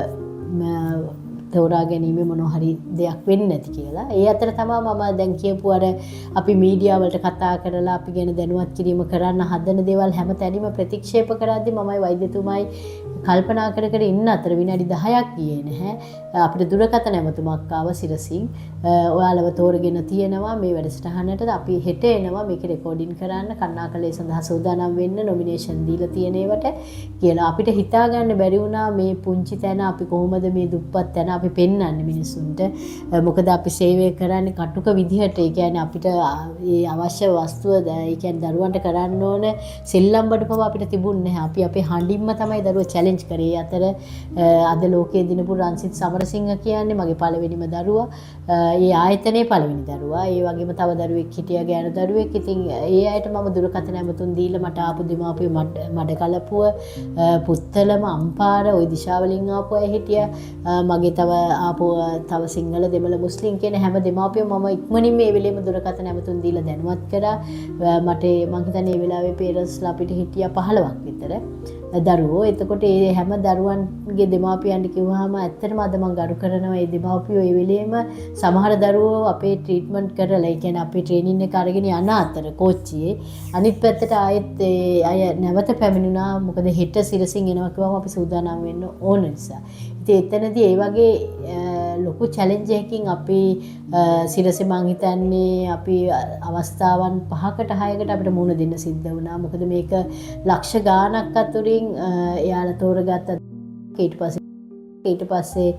තෝරා ගැනීම මොනවා හරි දෙයක් වෙන්නේ නැති කියලා. ඒ අතර තමයි මම දැන් කියපු අර අපි මීඩියා වලට කතා කරලා අපි ගැන දැනුවත් කිරීම කරන්න හදන දේවල් හැමතැනම ප්‍රතික්ෂේප කරද්දි මමයි වෛද්‍යතුමයි කල්පනා කර කර ඉන්න අතර විනාඩි 10ක් ගියේ නැහැ. අපිට දුරකථන ඇමතුමක් ආව සිරසින්. ඔයාලව තෝරගෙන තියෙනවා මේ වැඩසටහනට. අපි හෙට එනවා මේක රෙකෝඩින් කරන්න. කන්නාකලේ සඳහා සූදානම් වෙන්න නොමිනේෂන් දීලා තියෙන ඒවට කියලා අපිට හිතා ගන්න බැරි වුණා මේ පුංචි තැන අපි කොහොමද මේ දුප්පත් තැන අපි පෙන්වන්නේ මිනිස්සුන්ට. මොකද අපි සේවය කරන්නේ කටුක විදිහට. ඒ කියන්නේ අපිට මේ අවශ්‍ය වස්තුව ඒ කියන්නේ දරුවන්ට කරන්න ඕන සෙල්ලම් බඩු පව අපිට තිබුණේ නැහැ. අපි අපේ හඬින්ම තමයි දරුවෝ චැලෙන්ජ් කරේ. අතර අද ලෝකයේ දිනපු රන්සිත් සමරසිංහ කියන්නේ මගේ පළවෙනිම දරුවා. ඒ ආයතනයේ පළවෙනි දරුවා. ඒ වගේම තව දරුවෙක් හිටියා ගෑනු දරුවෙක්. ඉතින් ඒ අයට මම දුරකථන ඇමතුම් දීලා මට ආපු දෙමාපියෝ මඩකලපුව පුත්තලම අම්පාර ওই දිශාවලින් ආපු අය හිටියා. මගේ තව සිංහල දෙමළ මුස්ලිම් කියන හැම දෙමාපියෝ මම ඉක්මනින් මේ වෙලෙම දුරකථන ඇමතුම් දීලා දැනුවත් කරා. මට මං හිතන්නේ මේ වෙලාවේ පේරන්ට්ස්ලා අපිට හිටියා 15ක් විතර දරුවෝ. එතකොට මේ හැම දරුවන්ගේ දෙමාපියන්ට කිව්වහම ඇත්තටම අද මම ගරු කරනවා මේ දෙමාපියෝ මේ වෙලෙම සමහර දරුවෝ අපේ ට්‍රීට්මන්ට් කරලා ඒ කියන්නේ අපේ ට්‍රේනින් එක අරගෙන යන අතර කෝච්චියේ අනිත් පැත්තට ආයෙත් අය නැවත පැමිණුණා. මොකද හෙට සිරසින් එනවා කිව්වම අපි සූදානම් වෙන්න ඕන නිසා. ඉතින් එතනදී ඒ වගේ ලොකු චැලෙන්ජ් එකකින් අපි සිරසේ මං හිතන්නේ අපි අවස්ථාවන් 5කට 6කට අපිට මුහුණ දෙන්න සිද්ධ වුණා. මොකද මේක ලක්ෂ ගාණක් අතුරින් එයාලා තෝරගත්ත ඊට පස්සේ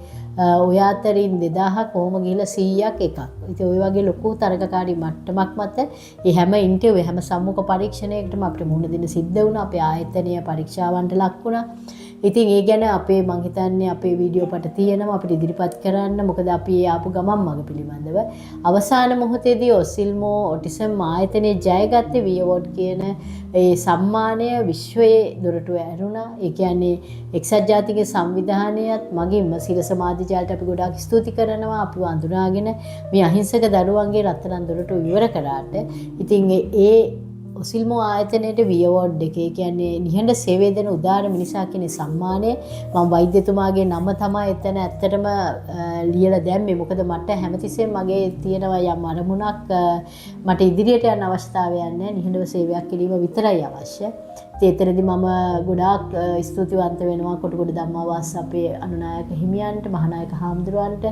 ඔය අතරින් 2000ක් කොහොම ගිහලා 100ක් එකක්. ඉතින් ওই වගේ ලොකු තරගකාරී මට්ටමක් මත මේ හැම ඉන්ටර්විව් හැම සම්මුඛ පරීක්ෂණයකටම අපිට මුහුණ දෙන්න සිද්ධ වුණා. අපේ ආයතනීය පරීක්ෂාවන්ට ලක් වුණා. ඉතින් ඒ ගැන අපේ මං හිතන්නේ අපේ වීඩියෝ පට තියෙනවා අපිට ඉදිරිපත් කරන්න. මොකද අපි ආපු ගමන් මඟ පිළිබඳව අවසාන මොහොතේදී ඔසිල්මෝ ඔටිසම් ආයතනයේ ජයගත්තේ වී අවෝඩ් කියන ඒ සම්මානය විශ්වයේ දොරටුව ඇරුණා. ඒ කියන්නේ එක්සත් ජාතික සංවිධානයත් මගින්ම සිරස මාධ්‍යජාලයට අපි ගොඩාක් ස්තුති කරනවා. අපිව අඳුනාගෙන මේ අහිංසක දරුවන්ගේ රත්තරන් දොරටුව විවර කරාට. ඉතින් ඒ ඔසිල්මෝ ආයතනයේ වී අවෝඩ් එකේ කියන්නේ නිහඬ සේවය දෙන උදාර මිනිසා කියන සම්මානය මම වෛද්‍යතුමාගේ නම තමයි එතන ඇත්තටම ලියලා දැම්මේ. මොකද මට හැමතිස්සෙම මගේ තියෙනවා යම් අරමුණක් මට ඉදිරියට යන අවස්ථාවක් නැහැ. නිහඬව සේවයක් කිරීම විතරයි අවශ්‍ය. එතනදී මම ගොඩාක් ස්තුතිවන්ත වෙනවා කොටගොඩ ධම්මාවාස අපේ අනුනායක හිමියන්ට, මහානායක හාමුදුරුවන්ට,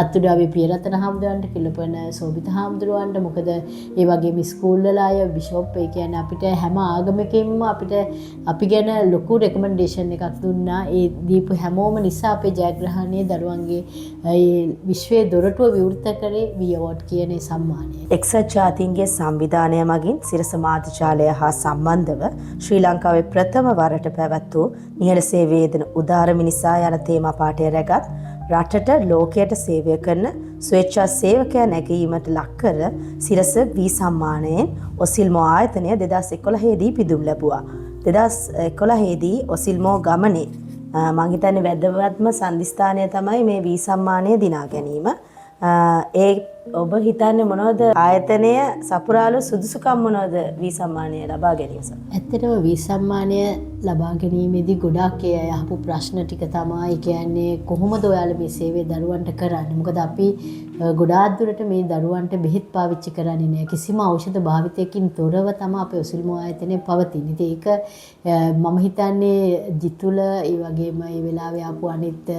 අත්තුඩාවේ පියරතන හාමුදුරුවන්ට, කිලපන සෝබිත හාමුදුරුවන්ට. මොකද ඒ වගේම ස්කූල් වල අය බිෂොප් ඒ කියන්නේ අපිට හැම ආගමකින්ම අපි ගැන ලොකු රෙකමෙන්ඩේෂන් එකක් දුන්නා. ඒ දීපු හැමෝම නිසා අපේ ජයග්‍රහණයේ දරුවන්ගේ විශ්වයේ දොරටුව විවෘත කරේ වී අවෝඩ් කියන සම්මානය. එක්සත් ජාතීන්ගේ සංවිධානය මගින් සිරස මාධ්‍යජාලය හා සම්බන්ධව ශ්‍රී ලංකාවේ ප්‍රථම වරට පැවැත් වූ නිහඬ සේවයේ දෙන උදාර මිනිසා යන තේමා පාඨය රැගත් රටට ලෝකයට සේවය කරන ස්වේච්ඡා සේවකයා නැගීමට ලක්කර සිරස වී සම්මානයෙන් ඔසිල්මෝ ආයතනය 2011 දී පිදුම් ලැබුවා. 2011 දී ඔසිල්මෝ ගමනේ මං හිතන්නේ වැදගත්ම සම්දිස්ථානය තමයි මේ වී සම්මානය දිනා ගැනීම. ඒ ඔබ හිතන්නේ මොනවද ආයතනය සපුරාලු සුදුසුකම් මොනවද වී සම්මානය ලබා ගැනීම සඳහා? ඇත්තටම වී සම්මානය ලබා ගැනීමේදී ගොඩාක් ඒ අහපු ප්‍රශ්න ටික තමයි කියන්නේ කොහොමද ඔයාලා මේ සේවය දරුවන්ට කරන්නේ? මොකද අපි ගොඩාක් දුරට මේ දරුවන්ට බෙහෙත් පාවිච්චි කරන්නේ නැහැ. කිසිම ඖෂධ භාවිතයකින් තොරව තමයි අපේ ඔසිල්මෝ ආයතනය පවතින්නේ. ඒක මම හිතන්නේ ජිතුල ඒ වගේම මේ වෙලාවේ ආපු අනිත්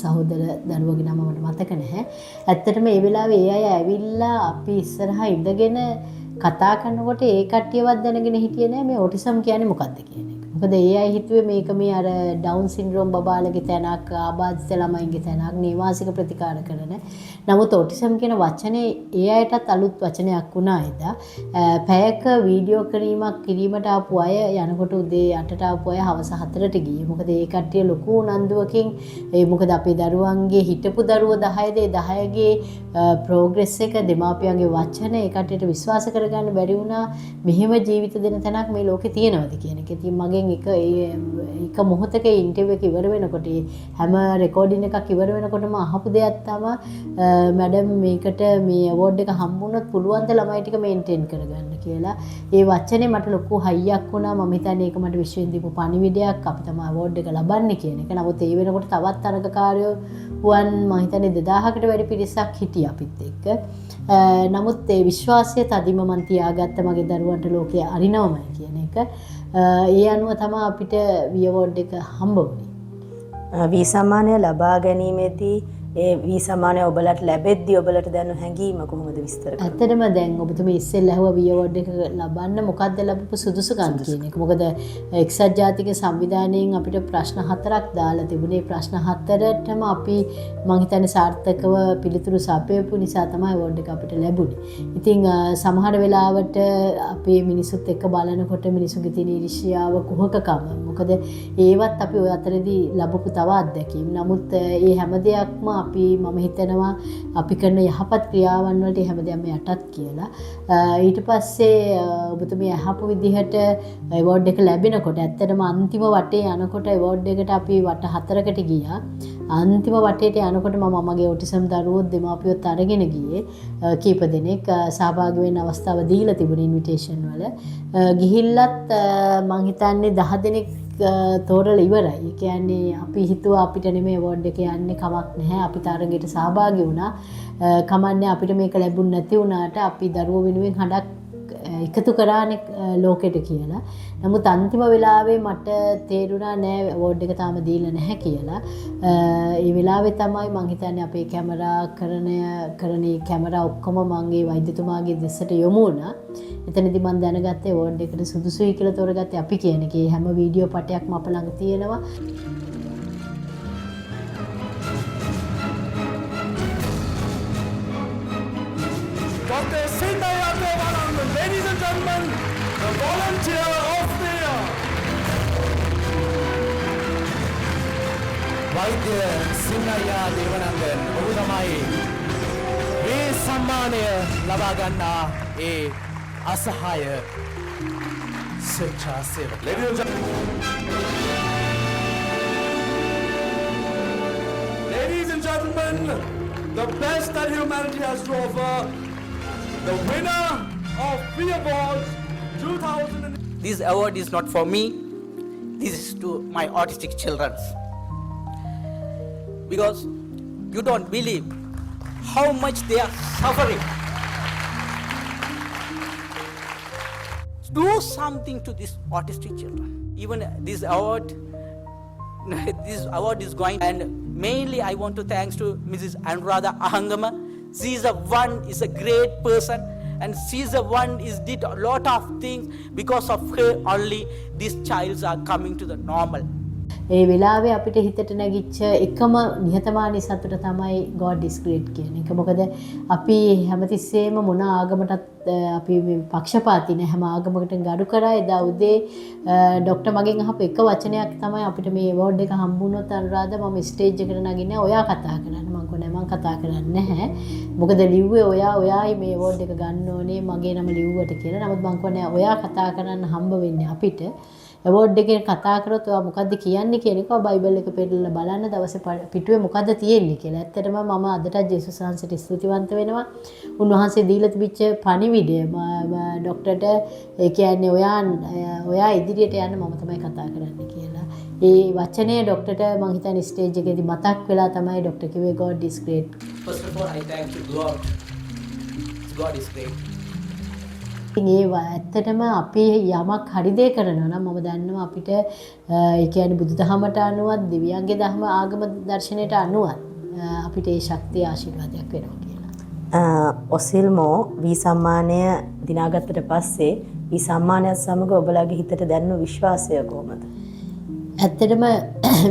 සහෝදර දරුවගේ නම මට මතක නැහැ. ඇත්තටම මේ වෙලාවේ ඒ අය ඇවිල්ලා අපි ඉස්සරහා ඉඳගෙන කතා කරනකොට ඒ කට්ටියවත් දැනගෙන හිටියේ නෑ මේ ඔටිසම් කියන්නේ මොකක්ද කියන එක. මොකද ඒ අය හිතුවේ මේක මේ අර ඩවුන් සින්ඩ්‍රෝම් බබාලගේ තැනක්, ආබාධිත ළමයින්ගේ තැනක්, නේවාසික ප්‍රතිකාර කරන. නමුත් ඔටිසම් කියන වචනේ ඒ අයටත් අලුත් වචනයක් වුණා එදා. පැයක වීඩියෝ කිරීමට ආපු අය යනකොට උදේ 8ට ආපු අය හවස 4ට ගියේ. මොකද ඒ කට්ටිය ලොකු උනන්දුවකින් මොකද අපේ දරුවන්ගේ හිටපු දරුවෝ 10ද 10ගේ ප්‍රෝග්‍රස් එක දෙමාපියන්ගේ වචන ඒ කට්ටියට විශ්වාස කරගන්න බැරි වුණා. මෙහෙම ජීවිත දෙන තැනක් මේ ලෝකේ තියෙනවද කියන එක. ඉතින් මගෙන් එක මොහොතක ඉන්ටර්විව් එක ඉවර වෙනකොට හැම රෙකෝඩින් එකක් ඉවර වෙනකොටම අහපු දෙයක් තමයි මැඩම් මේකට මේ අවෝඩ් එක හම්බුනොත් පුළුවන් ද ළමයි ටික මේන්ටේන් කරගන්න කියලා. ඒ වචනේ මට ලොකු හයියක් වුණා. මම හිතන්නේ ඒක මට විශ්වෙන් දීපු පණිවිඩයක් අපි තමයි අවෝඩ් එක ලබන්නේ කියන එක. නමුත් ඒ වෙනකොට තවත් තරගකාරයෝ වන් මම හිතන්නේ 2000කට වැඩි පිරිසක් හිටියා අපිත් එක්ක. නමුත් ඒ විශ්වාසය තදින්ම මන් තියාගත්ත මගේ දරුවන්ට ලෝකයේ අරිනවමයි කියන එක. ඒ අනුව තමයි අපිට වී අවෝඩ් එක හම්බ වුණේ. වී සම්මානය ලබා ගැනීමේදී ඒ වී සම්මානය ඔබලට ලැබෙද්දී ඔබලට දැනු හැඟීම කොහොමද විස්තර කරන්නේ? ඇත්තටම දැන් ඔබතුමී ඉස්සෙල්ලා ඇහුවා වී අවෝඩ් එක ලබන්න මොකක්ද ලැබපු සුදුසුකම් කියන එක. මොකද එක්සත් ජාතික සංවිධානයෙන් අපිට ප්‍රශ්න 4ක් දාලා තිබුණේ. ප්‍රශ්න 4ටම අපි මං හිතන්නේ සාර්ථකව පිළිතුරු සපයපු නිසා තමයි අවෝඩ් එක අපිට ලැබුණේ. ඉතින් සමහර වෙලාවට අපේ මිනිසුත් එක්ක බලනකොට මිනිසුන්ගේ තියෙන ඊර්ෂ්‍යාව කුහකකම. මොකද ඒවත් අපි ඔය අතරේදී ලැබපු තව අත්දැකීම්. නමුත් ඒ හැම දෙයක්ම මම හිතනවා අපි කරන යහපත් ක්‍රියාවන් වලට හැමදේම යටත් කියලා. ඊට පස්සේ ඔබතුමිය අහපු විදිහට අවෝඩ් එක ලැබෙනකොට ඇත්තටම අන්තිම වටේ යනකොට අවෝඩ් එකට අපි වට 4කට ගියා. අන්තිම වටේට යනකොට මම මගේ ඔටිසම් දරුවෝ දෙමාපියොත් අරගෙන ගියේ. කීප දෙනෙක් සහභාගී වෙන්න අවස්ථාව දීලා තිබුණේ ඉන්විටේෂන් වල. ගිහිල්ලත් මං හිතන්නේ 10 දෙනෙක් තෝරලා ඉවරයි. ඒ කියන්නේ අපි හිතුවා අපිට නෙමෙයි අවෝඩ් එක යන්නේ කමක් නැහැ. අපි තරගෙට සහභාගී වුණා. කමන්නේ අපිට මේක ලැබුණ නැති වුණාට අපි දරුවෝ වෙනුවෙන් හඬක් එකතු කරානේ ලෝකෙට කියලා. නමුත් අන්තිම වෙලාවේ මට තේරුණා නෑ අවෝඩ් එක තාම දීලා නැහැ කියලා. ඒ වෙලාවේ තමයි මං හිතන්නේ අපේ කැමරා කරන කැමරා ඔක්කොම මගේ වෛද්‍යතුමාගේ දෙසට යොමු වුණා. එතනදී මම දැනගත්තේ අවෝඩ් එකට සුදුසුයි කියලා තෝරගත්තේ අපි කියන එකේ හැම වීඩියෝ පටයක්ම අප ළඟ තියෙනවා. Dr. Sindaya Devanand, ladies and gentlemen, the volunteer of the year. වෛද්‍ය සින්නයා දේවනන්දන් ඔහු තමයි මේ සම්මානය ලබා ගන්නා ඒ අසහාය ස්වේච්ඡා සේවක. Ladies and gentlemen, the best that humanity has to offer, the winner of Free Awards 2000. This award is not for me, this is to my autistic children. Because you don't believe how much they are suffering. Do something to these autistic children. Even this award is going, and mainly I want to thanks to Mrs. Anuradha Ahangama. She is a great person, and she's the one is did a lot of things. Because of her only these childs are coming to the normal. ඒ වෙලාවේ අපිට හිතට නැගිච්ච එකම නිහතමානී සතුට තමයි God is great කියන එක. මොකද අපි හැමතිස්සෙම මොන ආගමටත් අපි පක්ෂපාතී නැහැ. හැම ආගමකටම ගරු කරා. එදා උදේ ડોක්ටර් මගෙන් අහපු එක වචනයක් තමයි අපිට මේ අවෝඩ් එක හම්බුනොත් අනුරාධ මම ස්ටේජ් එකට නගින්නේ ඔයා කතා කරන්න. මම කිව්වා මම කතා කරන්නේ නැහැ. මොකද ලිව්වේ ඔයායි මේ අවෝඩ් එක ගන්න ඕනේ මගේ නම ලිව්වට කියලා. නමුත් මම කිව්වා ඔයා කතා කරන්න හම්බ වෙන්නේ අපිට. අවෝඩ් එකේ කතා කරොත් ඔයා මොකද්ද කියන්නේ කියන එක බයිබල් එක පෙරලා බලන්න දවසේ පිටුවේ මොකද්ද තියෙන්නේ කියලා. ඇත්තටම මම අදට ජේසුස් වහන්සේට ස්තුතිවන්ත වෙනවා. උන්වහන්සේ දීලා තිබිච්ච පණිවිඩය ડોක්ටර්ට ඒ කියන්නේ ඔයා ඉදිරියට යන්න මම තමයි කතා කරන්න කියලා. ඒ වචනය ડોක්ටර්ට මම හිතන්නේ ස්ටේජ් එකේදී මතක් වෙලා තමයි ડોක්ටර් කිව්වේ God is great. First of all, I thank you God. God is great. ඒ ඇත්තටම අපි යමක් හරි දේ කරනවා නම් මම දන්නවා අපිට ඒ කියන්නේ බුදුදහමට අනුවත් දිව්‍යංගේ ධර්ම ආගම දර්ශනයට අනුවත් අපිට ඒ ශක්තිය ආශිර්වාදයක් වෙනවා කියලා. ඔසිල්මෝ වී සම්මානය දිනාගත්තට පස්සේ වී සම්මානයත් සමග ඔබලාගේ හිතට දැනුණු විශ්වාසය කොහොමද? ඇත්තටම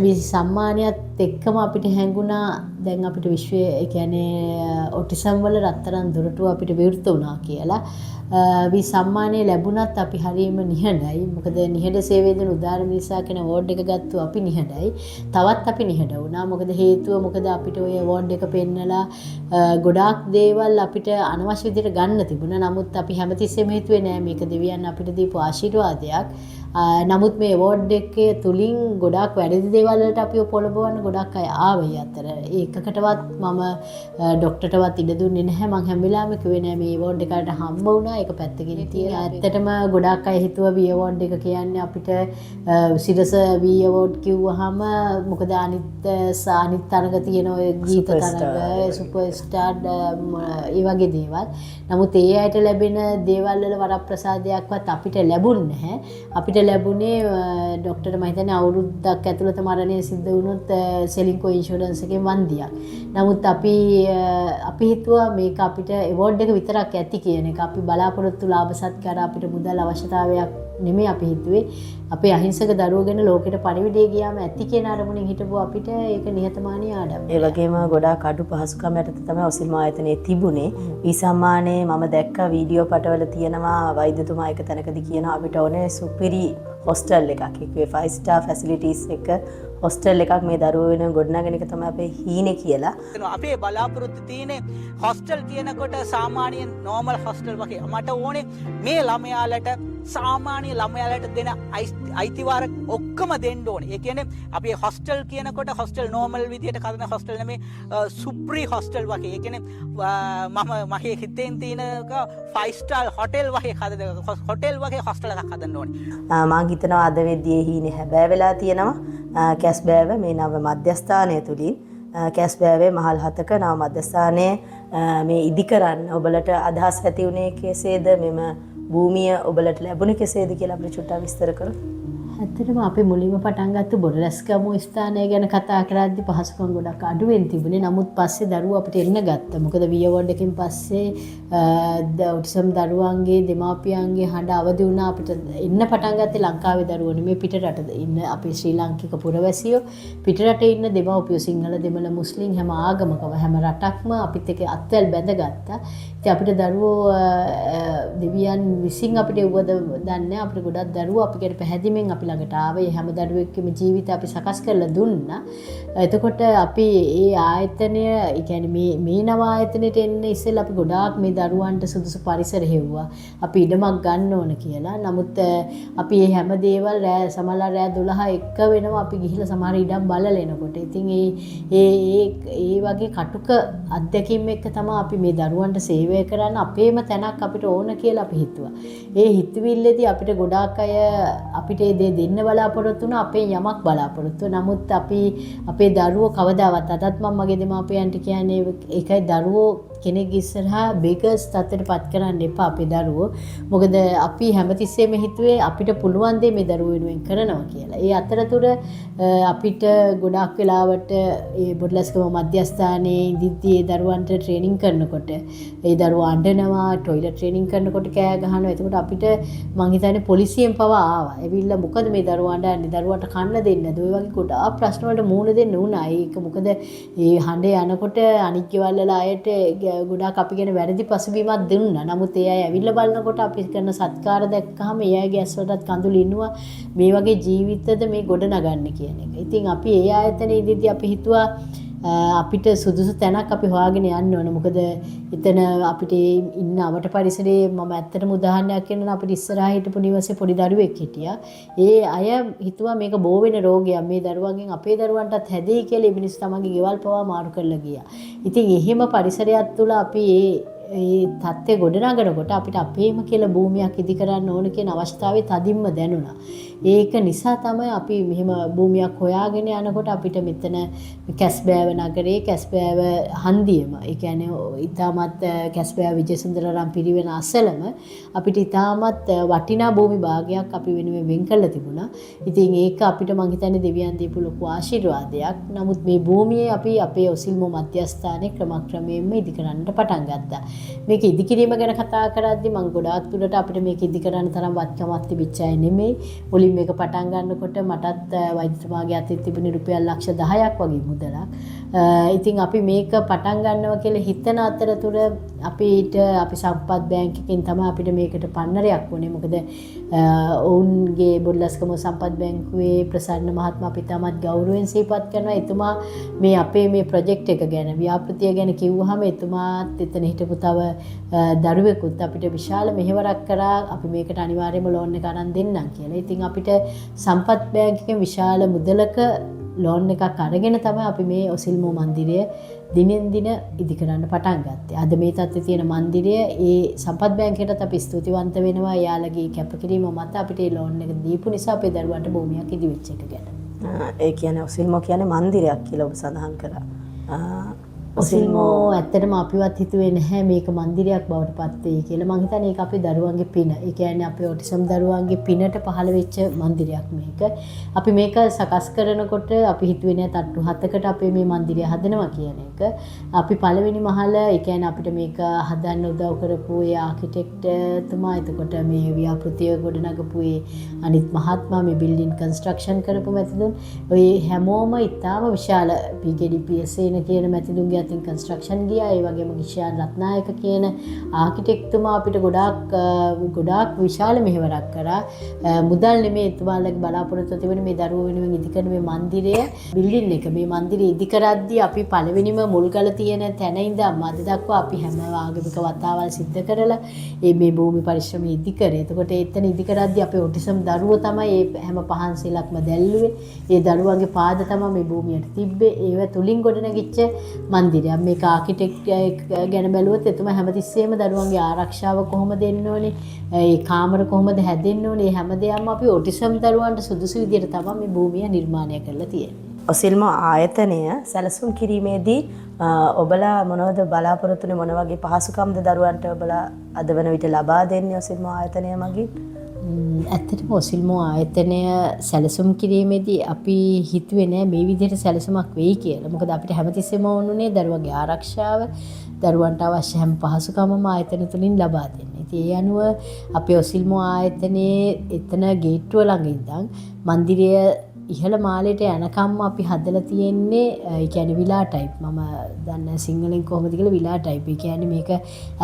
වී සම්මානයත් එක්කම අපිට හැඟුණා දැන් අපිට විශ්වයේ ඒ කියන්නේ ඔටිසම් වල රත්තරන් දොරටුව අපිට විවෘත වුණා කියලා. වී සම්මානය ලැබුණත් අපි හරියම නිහඬයි. මොකද නිහඬ සේවය දෙන උදාර මිනිසා කියන අවෝඩ් එක ගත්තු අපි නිහඬයි. තවත් අපි නිහඬ වුණා. මොකද හේතුව මොකද අපිට ওই අවෝඩ් එක පෙන්නලා ගොඩාක් දේවල් අපිට අනවශ්‍ය විදිහට ගන්න තිබුණා. නමුත් අපි හැමතිස්සෙම හිතුවේ නෑ මේක දෙවියන් අපිට දීපු ආශිර්වාදයක්. නමුත් මේ අවෝඩ් එකේ තුලින් ගොඩාක් වැරදි දේවල් වලට අපිව පොළඹවන්න ගොඩාක් අය ආවේ අතර. ඒකකටවත් මම ડોක්ටර්ටවත් ඉඩ දුන්නේ නැහැ. මම හැම වෙලාවෙම කිව්වේ නෑ මේ අවෝඩ් එකට හම්බ වුණා. ඒක පැත්තකින් තියලා ඇත්තටම ගොඩාක් අය හිතුවා වී අවෝඩ් එක කියන්නේ අපිට සිරස වී අවෝඩ් කිව්වහම මොකද අනිත් තරග තියෙන ඔය ගීත තරග සුපර් ස්ටාර් ඒ වගේ දේවල්. නමුත් ඒ අයට ලැබෙන දේවල් වල වරප්‍රසාදයක්වත් අපිට ලැබුණ නැහැ. අපිට ලැබුණේ ડોක්ටර් මම හිතන්නේ අවුරුද්දක් ඇතුළත මරණය සිද්ධ වුණොත් සෙලින්කෝ ඉන්ෂුරන්ස් එකෙන් වන්දියක්. නමුත් අපි හිතුවා මේක අපිට එවෝඩ් එක විතරක් ඇති කියන එක. අපි බලාපොරොත්තු ලාභ සත්කාර අපිට මුදල් අවශ්‍යතාවයක් නෙමෙයි අපි හිතුවේ. අපේ අහිංසක දරුවෝ ගැන ලෝකෙට පණිවිඩය ගියාම ඇති කියන අරමුණෙන් හිටපුවා අපිට ඒක නිහතමානී ආඩම්බරයක්. ඒ වගේම ගොඩාක් අඩු පහසුකම් යටතේ තමයි ඔසිල්ම ආයතනයේ තිබුණේ. මේ සම්මානයේ මම දැක්ක වීඩියෝ පටවල තියෙනවා වෛද්‍යතුමා එක තැනකදී කියනවා අපිට ඕනේ සුපිරි හොස්ටල් එකක්. ඒකේ 5 star facilities එක හොස්ටල් එකක් මේ දරුවෝ වෙන ගොඩනගෙන එක තමයි අපේ හීනේ කියලා. අපේ බලාපොරොත්තු තියෙන්නේ හොස්ටල් කියනකොට සාමාන්‍යයෙන් නෝමල් හොස්ටල් වගේ. මට ඕනේ මේ ළමයාලට සාමාන්‍ය ළමයාලට දෙන අයිතිවාර ඔක්කොම දෙන්න ඕනේ. ඒ කියන්නේ අපි හොස්ටල් කියනකොට හොස්ටල් නෝමල් විදියට කරන හොස්ටල් නෙමෙයි සුප්‍රී හොස්ටල් වගේ. ඒ කියන්නේ මගේ හිතෙන් තියෙන 5 star හොටෙල් වගේ හොටෙල් වගේ හොස්ටල් එකක් හදන්න ඕනේ. මම හිතනවා අද වෙද්දී හීනේ හැබෑ වෙලා තියෙනවා. කැස්බෑව මේ නව මධ්‍යස්ථානය තුලින් කැස්බෑවේ මහල් 7ක නව මධ්‍යස්ථානයේ මේ ඉදි කරන්න ඔබලට අදහස් ඇති වුණේ කෙසේද? මෙම භූමිය ඔබලට ලැබුණේ කෙසේද කියලා අපිට චුට්ටක් විස්තර කරමු. ඇත්තටම අපි මුලින්ම පටන් ගත්ත බොරලැස්ගම ස්ථානය ගැන කතා කරද්දී පහසුකම් ගොඩක් අඩුවෙන් තිබුණේ. නමුත් පස්සේ දරුවෝ අපිට එන්න ගත්තා. මොකද වියවර්ඩ් එකෙන් පස්සේ ඔටිසම් දරුවන්ගේ දෙමාපියන්ගේ හඬ අවදි වුණා. අපිට එන්න පටන් ගත්තේ ලංකාවේ දරුවෝ නෙමෙයි පිටරට ඉන්න අපේ ශ්‍රී ලාංකික පුරවැසියෝ. පිටරටේ ඉන්න දෙමව්පියෝ සිංහල දෙමළ මුස්ලිම් හැම ආගමකම හැම රටක්ම අපිත් එක්ක අත්වැල් බැඳගත්තා. ඉතින් අපිට දරුවෝ දෙවියන් විසින් අපිට උවද දන්නේ අපිට ගොඩක් දරුවෝ අපි ගැන පැහැදිලිමින් අපි ළඟට ආවේ. හැම දරුවෙක්ගේම ජීවිතය අපි සකස් කරලා දුන්නා. එතකොට අපි මේ ආයතනය, ඒ කියන්නේ මේ නව ආයතනෙට එන්න ඉස්සෙල්ලා අපි ගොඩාක් මේ දරුවන්ට සුදුසු පරිසර හෙව්වා. අපි ඉඩමක් ගන්න ඕන කියලා. නමුත් අපි මේ හැම දේවල් සමහරවල් රෑ 12 එක වෙනවා අපි ගිහිල්ලා සමහර ඉඩම් බලලා එනකොට. ඉතින් ඒ වගේ කටුක අත්දැකීම් එක්ක තමයි අපි මේ දරුවන්ට සේවය කරන්න අපේම තැනක් අපිට ඕන කියලා අපි හිතුවා. ඒ හිතවිල්ලේදී අපිට ගොඩාක් අය අපිට දෙන්න බලාපොරොත්තු වුණා අපේ යමක් බලාපොරොත්තු. නමුත් අපි අපේ දරුවෝ කවදාවත් අදත් මම මගේ දෙමාපියන්ට කියන්නේ ඒකයි දරුවෝ කෙනෙක් ඉස්සරහා බේකර්ස් තත්ත්වයට පත් කරන්න එපා අපේ දරුවෝ. මොකද අපි හැමතිස්සෙම හිතුවේ අපිට පුළුවන් දේ මේ දරුවෝ වෙනුවෙන් කරනවා කියලා. ඒ අතරතුර අපිට ගොඩාක් වෙලාවට ඒ බොඩ්ලස්කම මධ්‍යස්ථානයේ ඉදිද්දී ඒ දරුවන්ට ට්‍රේනින් කරනකොට ඒ දරුවෝ අඬනවා, টয়ලට් ට්‍රේනින් කරනකොට කෑ ගහනවා. එතකොට අපිට මං හිතන්නේ පොලිසියෙන් පවා ආවා. ඇවිල්ලා මොකද මේ දරුවා අඬන්නේ? දරුවාට කන්න දෙන්නේ නැද්ද? ඔය වගේ ගොඩාක් ප්‍රශ්න වලට මුහුණ දෙන්න වුණා. ඒක මොකද මේ හඬේ යනකොට අනික් ගෙවල් වල අයට ගොඩාක් අපි ගැන වැරදි පසුබිමක් දුන්නා. නමුත් ඒ අය ඇවිල්ලා බලනකොට අපි කරන සත්කාර දැක්කහම ඒ අයගේ ඇස් වලටත් කඳුළු ඉන්නවා. මේ වගේ ජීවිතද මේ ගොඩ නගන්නේ කියන එක. ඉතින් අපි ඒ ආයතනයේ ඉඳිද්දී අපි හිතුවා අපිට සුදුසු තැනක් අපි හොයාගෙන යන්න ඕන. මොකද එතන අපිට ඉන්න අවට පරිසරයේ මම ඇත්තටම උදාහරණයක් කියනවා අපිට ඉස්සරහා හිටපු නිවසේ පොඩි දරුවෙක් හිටියා. ඒ අය හිතුවා මේක බෝ වෙන රෝගයක්. මේ දරුවන්ගෙන් අපේ දරුවන්ටත් හැදෙයි කියලා ඒ මිනිස්සු තමන්ගේ ගෙවල් පවා මාරු කරලා ගියා. ඉතින් එහෙම පරිසරයක් තුළ අපි ඒ තත්ත්වය ගොඩනගනකොට අපිට අපේම කියලා භූමියක් ඉදි කරන්න ඕන කියන අවස්ථාවේ තදින්ම දැනුණා. ඒක නිසා තමයි අපි මෙහෙම භූමියක් හොයාගෙන යනකොට අපිට මෙතන කැස්බෑව නගරේ කැස්බෑව හන්දියම, ඒ කියන්නේ ඊටමත් කැස්බෑව විජේසුන්දරාරාම පිරිවෙන අසලම අපිට ඊටමත් වටිනා භූමි භාගයක් අපි වෙනුවෙන් වෙන් කරලා තිබුණා. ඉතින් ඒක අපිට මං හිතන්නේ දෙවියන් දීපු ලොකු ආශිර්වාදයක්. නමුත් මේ භූමියේ අපි අපේ ඔසිල්මෝ මධ්‍යස්ථානයේ ක්‍රමක්‍රමයෙන්ම ඉදි කරන්නට පටන් ගත්තා. මේක ඉදි කිරීම ගැන කතා කරද්දී මම ගොඩාක් දුරට අපිට මේක ඉදි කරන්න තරම් වත්කමක් තිබිච්ච අය නෙමෙයි. මුලින් මේක පටන් ගන්නකොට මටත් වෛද්‍යතුමාගේ අතේ තිබුණේ රුපියල් ලක්ෂ 10ක් වගේ මුදලක්. ඉතින් අපි මේක පටන් ගන්නවා කියලා හිතන අතරතුර අපි සම්පත් බැංක් එකෙන් තමයි අපිට මේකට පන්නරයක් වුණේ. මොකද ඔවුන්ගේ බොඩ්ලස්කම සම්පත් බැංකුවේ ප්‍රසන්න මහත්මයා අපි තමත් ගෞරවයෙන් සිහිපත් කරනවා. එතුමා මේ අපේ මේ ප්‍රොජෙක්ට් එක ගැන ව්‍යාපෘතිය ගැන කිව්වහම එතුමාත් එතන හිටපු තව දරුවෙකුත් අපිට විශාල මෙහෙවරක් කරා අපි මේකට අනිවාර්යයෙන්ම ලෝන් එක අරන් දෙන්නම් කියලා. ඉතින් අපිට සම්පත් බැංක් එකෙන් විශාල මුදලක ලෝන් එකක් අරගෙන තමයි අපි මේ ඔසිල්මෝ මන්දිරය දිනෙන් දින ඉදි කරන්න පටන් ගත්තේ. අද මේ තත්ත්වයේ තියෙන මන්දිරය ඒ සම්පත් බැංකුවටත් අපි ස්තුතිවන්ත වෙනවා. යාළගේ කැපකිරීම මත අපිට මේ ලෝන් එක දීපු නිසා අපේ දරුවන්ට භූමියක් ඉදි වෙච්ච එක ගැන. ඒ කියන්නේ ඔසිල්මෝ කියන්නේ මන්දිරයක් කියලා ඔබ සඳහන් කළා. ඔසිල්මෝ ඇත්තටම අපිවත් හිතුවේ නැහැ මේක මන්දිරයක් බවට පත් වෙයි කියලා. මං හිතන්නේ ඒක අපේ දරුවන්ගේ පින. ඒ කියන්නේ අපේ ඔටිසම් දරුවන්ගේ පිනට පහළ වෙච්ච මන්දිරයක් මේක. අපි මේක සකස් කරනකොට අපි හිතුවේ නෑ තට්ටු 7කට අපේ මේ මන්දිරය හදනවා කියන එක. අපි පළවෙනි මහල ඒ කියන්නේ අපිට මේක හදන්න උදව් කරපු ඒ ආකිටෙක්ට් තුමා, එතකොට මේ ව්‍යාපෘතිය ගොඩනගපු ඒ අනිත් මහත්මයා, මේ බිල්ඩින් කන්ස්ට්‍රක්ෂන් කරපු මැතිතුන්, ඔය හැමෝම ඉතාම විශාල PKDPSN කියන මැතිතුන්ගේ අතින් කන්ස්ට්‍රක්ෂන් ගියා. ඒ වගේම ගිෂාන් රත්නායක කියන ආකිටෙක්ට් තුමා අපිට ගොඩාක් විශාල මෙහෙවරක් කරා. මුදල් නෙමෙයි එතුමාලගේ බලාපොරොත්තු තිබෙන මේ දරුවෝ වෙනුවෙන් ඉදිකරන මේ මන්දිරය බිල්ඩින් එක, මේ මන්දිරය ඉදි කරද්දී අපි පළවෙනිම මුල්ගල තියෙන තැන ඉඳන් අද දක්වා අපි හැම ආගමික වතාවල් සිද්ධ කරලා මේ භූමි පරිශ්‍රමය ඉදි කරේ. එතකොට එතන ඉදි කරද්දී අපේ ඔටිසම් දරුවෝ තමයි මේ හැම පහන්සිලක්ම දැල්ලුවේ. ඒ දරුවන්ගේ පාද තමයි මේ භූමියට තිබ්බේ. ඒව තුලින් ගොඩනගිච්ච මන්දිරයක්. මේක ආකිටෙක්ට් ගැන බැලුවොත් එතුමා හැමතිස්සෙම දරුවන්ගේ ආරක්ෂාව කොහොමද දෙන්න ඕනේ, ඒ කාමර කොහොමද හැදෙන්න ඕනේ, හැම දෙයක්ම අපි ඔටිසම් දරුවන්ට සුදුසු විදිහට තමයි මේ භූමිය නිර්මාණය කරලා තියෙන්නේ. ඔසිල්මෝ ආයතනය සැලසුම් කිරීමේදී ඔබලා මොනවද බලාපොරොත්තු වෙන්නේ, මොන වගේ පහසුකම්ද දරුවන්ට ඔබලා අද වන විට ලබා දෙන්නේ ඔසිල්මෝ ආයතනය මගින්? ඇත්තටම ඔසිල්මෝ ආයතනය සැලසුම් කිරීමේදී අපි හිතුවේ නෑ මේ විදිහට සැලසුමක් වෙයි කියලා. මොකද අපිට හැමතිස්සෙම ඕනුනේ දරුවගේ ආරක්ෂාව, දරුවන්ට අවශ්‍ය හැම පහසුකමම ආයතන තුලින් ලබා දෙන්න. ඉතින් ඒ අනුව අපේ ඔසිල්මෝ ආයතනයේ එතන ගේට්ටුව ළඟ ඉඳන් මන්දිරය ඉහළ මාලයට යනකම්ම අපි හදලා තියෙන්නේ ඒ කියන්නේ විලා ටයිප්. මම දන්නේ සිංහලෙන් කොහොමද කියලා විලා ටයිප්. ඒ කියන්නේ මේක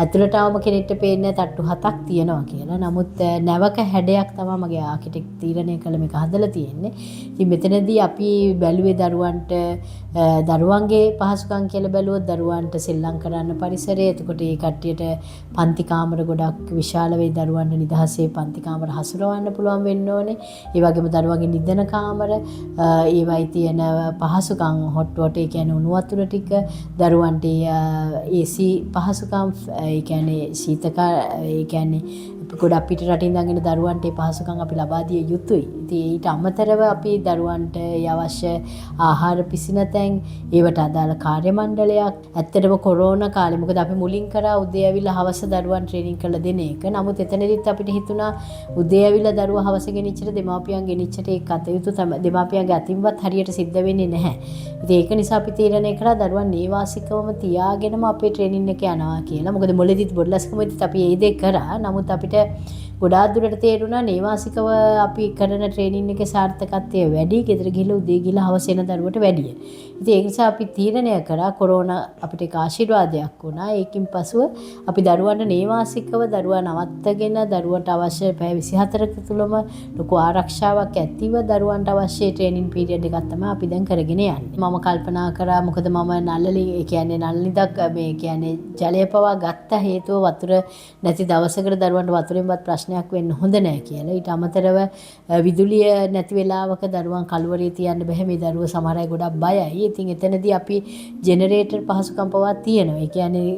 ඇතුළට આવම කෙනෙක්ට පේන්නේ තට්ටු 7ක් තියෙනවා කියලා. නමුත් නැවක හැඩයක් තමයි මගේ ආකිටෙක්ට් තීරණය කළ මේක හදලා තියෙන්නේ. ඉතින් මෙතනදී අපි බැලුවේ දරුවන්ගේ පහසුකම් කියලා බැලුවොත් දරුවන්ට සෙල්ලම් කරන්න පරිසරය. එතකොට ඒ කට්ටියට පන්ති කාමර ගොඩක් විශාල වෙයි. දරුවන්ට නිදහසේ පන්ති කාමර හසුරවන්න පුළුවන් වෙන්න ඕනේ. ඒ වගේම දරුවන්ගේ නිදන කාමර, ඒවයි තියෙන පහසුකම් හොට් වොටර්, ඒ කියන්නේ උණු වතුර ටික, දරුවන්ට AC පහසුකම්, ඒ කියන්නේ සීතකා, ඒ කියන්නේ ගොඩක් පිට රටින් ඉඳන් එන දරුවන්ට ඒ පහසුකම් අපි ලබා දිය යුතුයි. ඉතින් ඊට අමතරව අපි දරුවන්ට අවශ්‍ය ආහාර පිසින තැන්, ඒවට අදාළ කාර්ය මණ්ඩලයක්, ඇත්තටම කොරෝනා කාලේ මොකද අපි මුලින් කරා උදේ ඇවිල්ලා හවස දරුවන් ට්‍රේනින් කරලා දෙන එක. නමුත් එතනදිත් අපිට හිතුණා උදේ ඇවිල්ලා දරුවා හවස ගෙනිච්චට දෙමාපියන් ගෙනිච්චට ඒ කටයුතු තමයි දෙමාපියන්ගේ අතින්වත් හරියට සිද්ධ වෙන්නේ නැහැ. ඉතින් ඒක නිසා අපි තීරණය කරා දරුවන් නේවාසිකවම තියාගෙනම අපේ ට්‍රේනින් එක යනවා කියලා. මොකද මුලදීත් බොඩ්ලස්කමෙදිත් අපි ඒ දේ කරා. නමුත් අපිට ගොඩාක් දුරට තේරුණා නේවාසිකව අපි කරන ට්‍රේනින් එකේ සාර්ථකත්වය වැඩි, ගෙදර ගිහලා උදේ ගිහලා හවස එන දරුවට වැඩිය. ඉතින් ඒ නිසා අපි තීරණය කරා කොරෝනා අපිට ඒක ආශිර්වාදයක් වුණා. ඒකින් පසුව අපි දරුවන්ට නේවාසිකව දරුවා නවත්තගෙන දරුවන්ට අවශ්‍ය පැය 24ක තුලම ලොකු ආරක්ෂාවක් ඇතිව දරුවන්ට අවශ්‍ය ට්‍රේනින් පීරියඩ් එකක් තමයි අපි දැන් කරගෙන යන්නේ. මම කල්පනා කරා මොකද මම නළලි, ඒ කියන්නේ නළලිදක් මේ කියන්නේ ජලය පවා ගත්ත හේතුව වතුර නැති දවසකට දරුවන්ට වතුරෙන්වත් ප්‍රශ්නයක් වෙන්න හොඳ නැහැ කියලා. ඊට අමතරව විදුලිය නැති වෙලාවක දරුවන් කළුවරේ තියන්න බෑ. මේ දරුවෝ සමහර අය ගොඩක් බයයි. ඉතින් එතනදී අපි ජෙනරේටර් පහසුකම් පවා තියෙනවා. ඒ කියන්නේ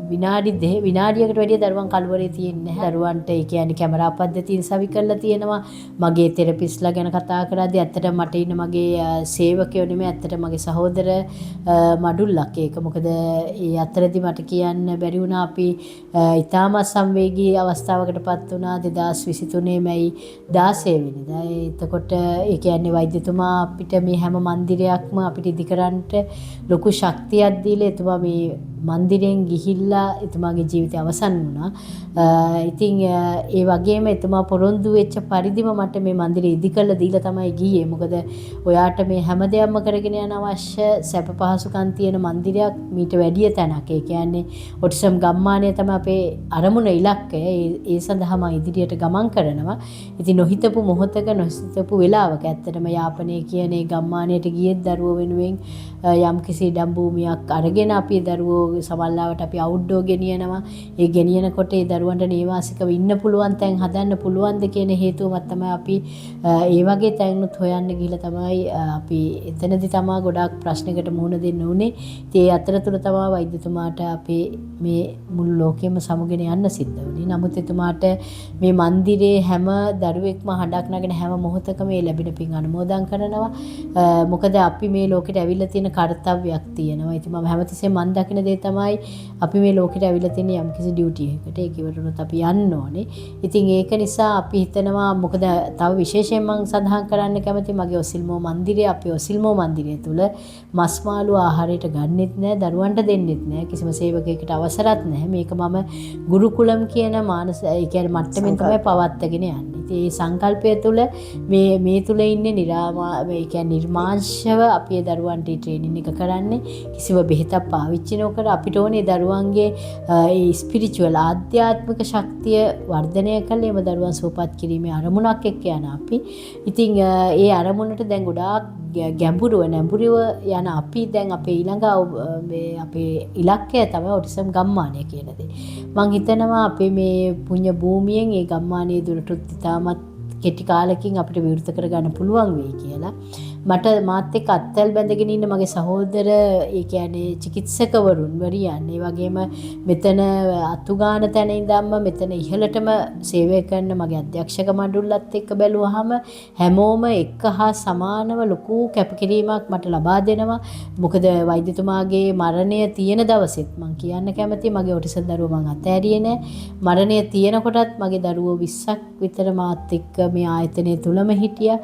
විනාඩියකට වැඩිය දරුවන් කළුවරේ තියෙන්නේ නැහැ. දරුවන්ට ඒ කියන්නේ කැමරා පද්ධතියෙන් සවි කරලා තියෙනවා. මගේ තෙරපිස්ලා ගැන කතා කරද්දී ඇත්තටම මට ඉන්න මගේ සේවකයෝ නෙමෙයි, ඇත්තටම මගේ සහෝදර මඩුල්ලක් ඒක. මොකද ඒ අතරදී මට කියන්න බැරි වුණා අපි ඉතාමත් සංවේගී අවස්ථාවකටපත් වුණා 2023 මැයි 16 වෙනිදා. එතකොට ඒ කියන්නේ වෛද්‍යතුමා අපිට මේ හැම මන්දිරයක්ම අපිට ඉදිකරන්නට ලොකු ශක්තියක් දීලා එතුමා මේ මන්දිරයෙන් ගිහිල්ලා එතුමාගේ ජීවිතය අවසන් වුණා. ඉතින් ඒ වගේම එතුමා පොරොන්දු වෙච්ච පරිදිම මට මේ මන්දිරය ඉදි කරලා දීලා තමයි ගියේ. මොකද ඔයාට මේ හැම දෙයක්ම කරගෙන යන අවශ්‍ය සැප පහසුකම් තියෙන මන්දිරයක් මීට වැඩිය තැනක්. ඒ කියන්නේ ඔටිසම් ගම්මානය තමයි අපේ අරමුණ ඉලක්කය. ඒ සඳහා මම ඉදිරියට ගමන් කරනවා. ඉතින් නොහිතපු මොහොතක නොහිතපු වෙලාවක ඇත්තටම යාපනයේ කියන ඒ ගම්මානයට ගියෙත් දරුවෝ වෙනුවෙන් යම්කිසි ඉඩම් භූමියක් අරගෙන අපි දරුවෝ සමල්ලාවට අපි අවුට්ඩෝ ගෙනියනවා. ඒ ගෙනියනකොට ඒ දරුවන්ට නේවාසිකව ඉන්න පුළුවන් තැන් හදන්න පුළුවන්ද කියන හේතුවමත් තමයි අපි ඒ වගේ තැන්නුත් හොයන්න ගිහලා තමයි අපි එතනදි තමයි ගොඩාක් ප්‍රශ්නකට මුහුණ දෙන්න උනේ. ඉතින් ඒ අතරතුර තමයි වෛද්‍යතුමාට අපේ මේ මුළු ලෝකෙම සමුගෙන යන්න සිද්ධ වුණේ. නමුත් එතුමාට මේ මන්දිරයේ හැම දරුවෙක්ම හඬක් නගෙන හැම මොහොතකම මේ ලැබෙන පින් අනුමෝදන් කරනවා. මොකද අපි මේ ලෝකෙට ඇවිල්ලා තියෙන කාර්යයක් තියෙනවා. ඉතින් මම හැමතිස්සෙම මන් දකින දේ තමයි අපි මේ ලෝකෙට ඇවිල්ලා තියෙන යම්කිසි ඩියුටි එකකට. ඒක ඉවරුනොත් අපි යන්න ඕනේ. ඉතින් ඒක නිසා අපි හිතනවා මොකද තව විශේෂයෙන් මම සඳහන් කරන්න කැමති මගේ ඔසිල්මෝ මන්දිරය අපේ ඔසිල්මෝ මන්දිරය තුල මස් මාළු ආහාරයට ගන්නෙත් නෑ, දරුවන්ට දෙන්නෙත් නෑ, කිසිම සේවකයෙකුට අවසරත් නෑ. මේක මම ගුරුකුලම් කියන ඒ කියන්නේ මට්ටමින් තමයි පවත්වාගෙන යන්නේ. ඉතින් මේ සංකල්පය තුල මේ තුල ඉන්නේ ඒ කියන්නේ නිර්මාංශව අපි දරුවන්ට ට්‍රේනින් එක කරන්නේ. කිසිම බෙහෙතක් පාවිච්චි නොකර අපිට ඕනේ දරුවන්ගේ ඒ ස්පිරිචුවල් ආධ්‍යාත්මික ශක්තිය වර්ධනය කළේ මේ දරුවන් සුවපත් කිරීමේ අරමුණක් එක්ක යන අපි. ඉතින් ඒ අරමුණට දැන් ගොඩාක් ගැඹුරුව නැඹුරුව යන අපි දැන් අපේ ඊළඟ අපේ ඉලක්කය තමයි ඔටිසම් ගම්මානය කියන දේ. මම හිතනවා අපේ මේ පුණ්‍ය භූමියෙන් ඒ ගම්මානයේ දුරටත් ඉතාමත් කෙටි කාලෙකින් අපිට විවෘත කරගන්න පුළුවන් වෙයි කියලා. මාත් එක්ක අත්වැල් බැඳගෙන ඉන්න මගේ සහෝදර ඒ කියන්නේ චිකිත්සකවරුන් වරියන් ඒ වගේම මෙතන අතුගාන තැන ඉඳන්ම මෙතන ඉහළටම සේවය කරන මගේ අධ්‍යක්ෂක මණ්ඩලත් එක්ක බැලුවාම හැමෝම එක හා සමානව ලොකු කැපකිරීමක් මට ලබා දෙනවා. මොකද වෛද්‍යතුමාගේ මරණය තියෙන දවසෙත් මම කියන්න කැමතියි මගේ ඔටිසම් දරුවෝ මං අතෑරියේ නෑ. මරණය තියෙනකොටත් මගේ දරුවෝ 20ක් විතර මාත් එක්ක මේ ආයතනය තුලම හිටියා.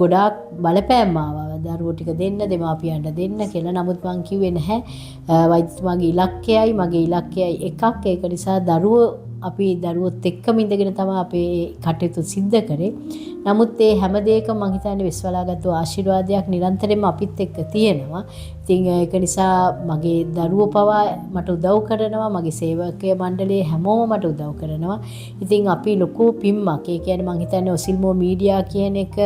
ගොඩාක් බලපෑම් දරුවෝ ටික දෙන්න දෙමාපියන්ට දෙන්න කියලා. නමුත් මං කිව්වේ නැහැ වෛද්‍යතුමාගේ ඉලක්කයයි මගේ ඉලක්කයයි එකක්. ඒක නිසා අපි දරුවොත් එක්කම ඉඳගෙන තමයි අපේ කටයුතු සිද්ධ කරේ. නමුත් ඒ හැම දෙයකම මං හිතන්නේ විශ්වලාගත්තු ආශිර්වාදයක් නිරන්තරයෙන්ම අපිත් එක්ක තියෙනවා. ඉතින් ඒක නිසා මගේ දරුවෝ පවා මට උදව් කරනවා, මගේ සේවකය මණ්ඩලයේ හැමෝම මට උදව් කරනවා. ඉතින් අපි ලොකු පිම්මක්. ඒ කියන්නේ මං හිතන්නේ ඔසිල්මෝ මීඩියා කියන එක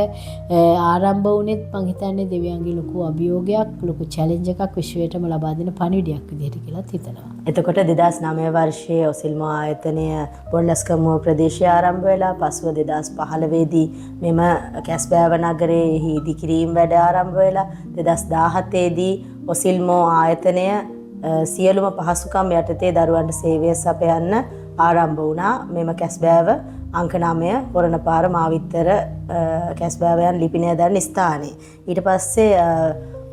ආරම්භ වුණෙත් මං හිතන්නේ දෙවියන්ගේ ලොකු අභියෝගයක්, ලොකු චැලෙන්ජ් එකක් විශ්වයටම ලබා දෙන පණිවිඩයක් විදිහට කියලා හිතනවා. එතකොට 2009 වර්ෂයේ ඔසිල්මෝ ආයතනය බොල්ලස්කමුව ප්‍රදේශයේ ආරම්භ වෙලා පසුව 2015 දී මෙම කැස්බෑව නගරයේ ඉදිකිරීම් වැඩ ආරම්භ වෙලා 2017 දී ඔසිල්මෝ ආයතනය සියලුම පහසුකම් යටතේ දරුවන්ට සේවය සපයන්න ආරම්භ වුණා. මෙම කැස්බෑව අංක 9 පොරණපාර මාවිත්තර කැස්බෑවයන් ලිපිනය දරන ස්ථානයේ. ඊට පස්සේ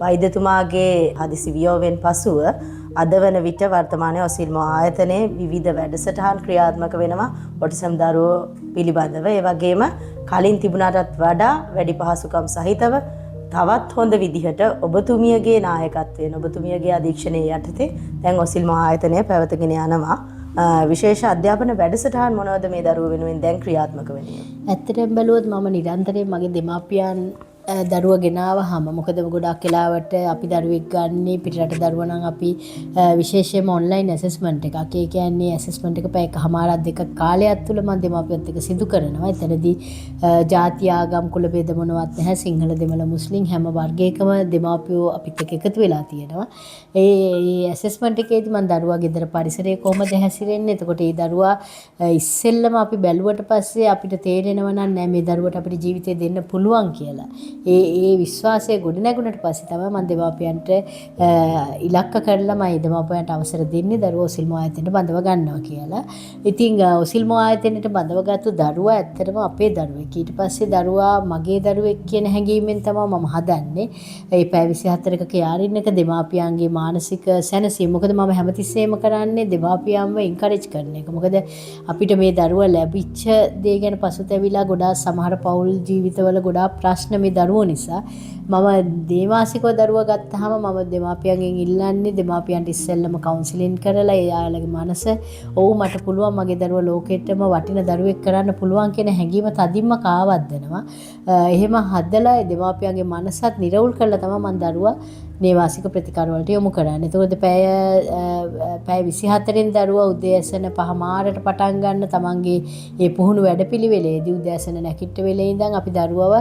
වෛද්‍යතුමාගේ හදිසි වියෝවෙන් පසුව අද වන විට වර්තමානයේ ඔසිල්මෝ ආයතනයේ විවිධ වැඩසටහන් ක්‍රියාත්මක වෙනවා ඔටිසම් දරුවෝ පිළිබඳව. ඒ වගේම කලින් තිබුණාටත් වඩා වැඩි පහසුකම් සහිතව තවත් හොඳ විදිහට ඔබතුමියගේ නායකත්වයෙන් ඔබතුමියගේ අධීක්ෂණය යටතේ දැන් ඔසිල්මෝ ආයතනය පැවතගෙන යනවා. විශේෂ අධ්‍යාපන වැඩසටහන් මොනවද මේ දරුවෝ වෙනුවෙන් දැන් ක්‍රියාත්මක වෙන්නේ? ඇත්තටම බැලුවොත් මම නිරන්තරයෙන් මගේ දෙමාපියන් දරුවා ගෙනාවහම මොකද ගොඩක් වෙලාවට අපි දරුවෙක් ගන්නේ පිටරට දරුවා නම් අපි විශේෂයෙන්ම ඔන්ලයින් ඇසෙස්මන්ට් එකක්. ඒ කියන්නේ ඇසෙස්මන්ට් එක පැය එකමාරක් දෙකක් කාලයක් තුල මම දෙමාපියත් එක්ක සිදු කරනවා. එතනදී ජාති ආගම් කුල ભેද මොනවත් නැහැ. සිංහල දෙමළ මුස්ලිම් හැම වර්ගයකම දෙමාපියෝ අපිත් එක්ක එකතු වෙලා තියෙනවා. ඒ ඇසෙස්මන්ට් එකේදී මම දරුවා ගෙදර පරිසරයේ කොහොමද හැසිරෙන්නේ? එතකොට ඒ දරුවා ඉස්සෙල්ලම අපි බැලුවට පස්සේ අපිට තේරෙනවා නෑ මේ දරුවට අපිට ජීවිතේ දෙන්න පුළුවන් කියලා. ඒ විශ්වාසය ගොඩ නැගුණට පස්සේ තමයි මම දෙමාපියන්ට ඉලක්ක කරලා මම දෙමාපියන්ට අවසර දෙන්නේ දරුවෝ ඔසිල්මෝ ආයතනයට බඳව ගන්නවා කියලා. ඉතින් ඔසිල්මෝ ආයතනයට බඳවගත්තු දරුවා ඇත්තටම අපේ දරුවෙක්. ඊට පස්සේ දරුවා මගේ දරුවෙක් කියන හැඟීමෙන් තමයි මම හදන්නේ. ඒ පැය 24ක ක්‍රියාරින්නක දෙමාපියන්ගේ මානසික සැනසීම. මොකද මම හැමතිස්සෙම කරන්නේ දෙමාපියන්ව එන්කරේජ් කරන එක. මොකද අපිට මේ දරුවා ලැබිච්ච දේ ගැන පසුතැවිලා ගොඩාක් සමහර පෞල් ජීවිතවල ගොඩාක් ප්‍රශ්න මේ දරුවෝ නිසා මම දේවාසිකව දරුවා ගත්තාම මම දෙමාපියන්ගෙන් ඉල්ලන්නේ දෙමාපියන්ට ඉස්සෙල්ලම කවුන්සිලින් කරලා එයාලගේ මනස මට පුළුවන් මගේ දරුවා ලෝකෙටම වටින දරුවෙක් කරන්න පුළුවන් කියන හැඟීම තදින්ම කාවද්දනවා. එහෙම හදලා දෙමාපියන්ගේ මනසත් නිරවුල් කරලා තමයි මම දරුවා නේවාසික ප්‍රතිකාර වලට යොමු කරන්නේ. එතකොට පැය 24න් දරුවා උදෑසන 5 මාරට පටන් ගන්න තමන්ගේ ඒ පුහුණු වැඩපිළිවෙලේදී උදෑසන නැකිට වෙලේ ඉඳන් අපි දරුවව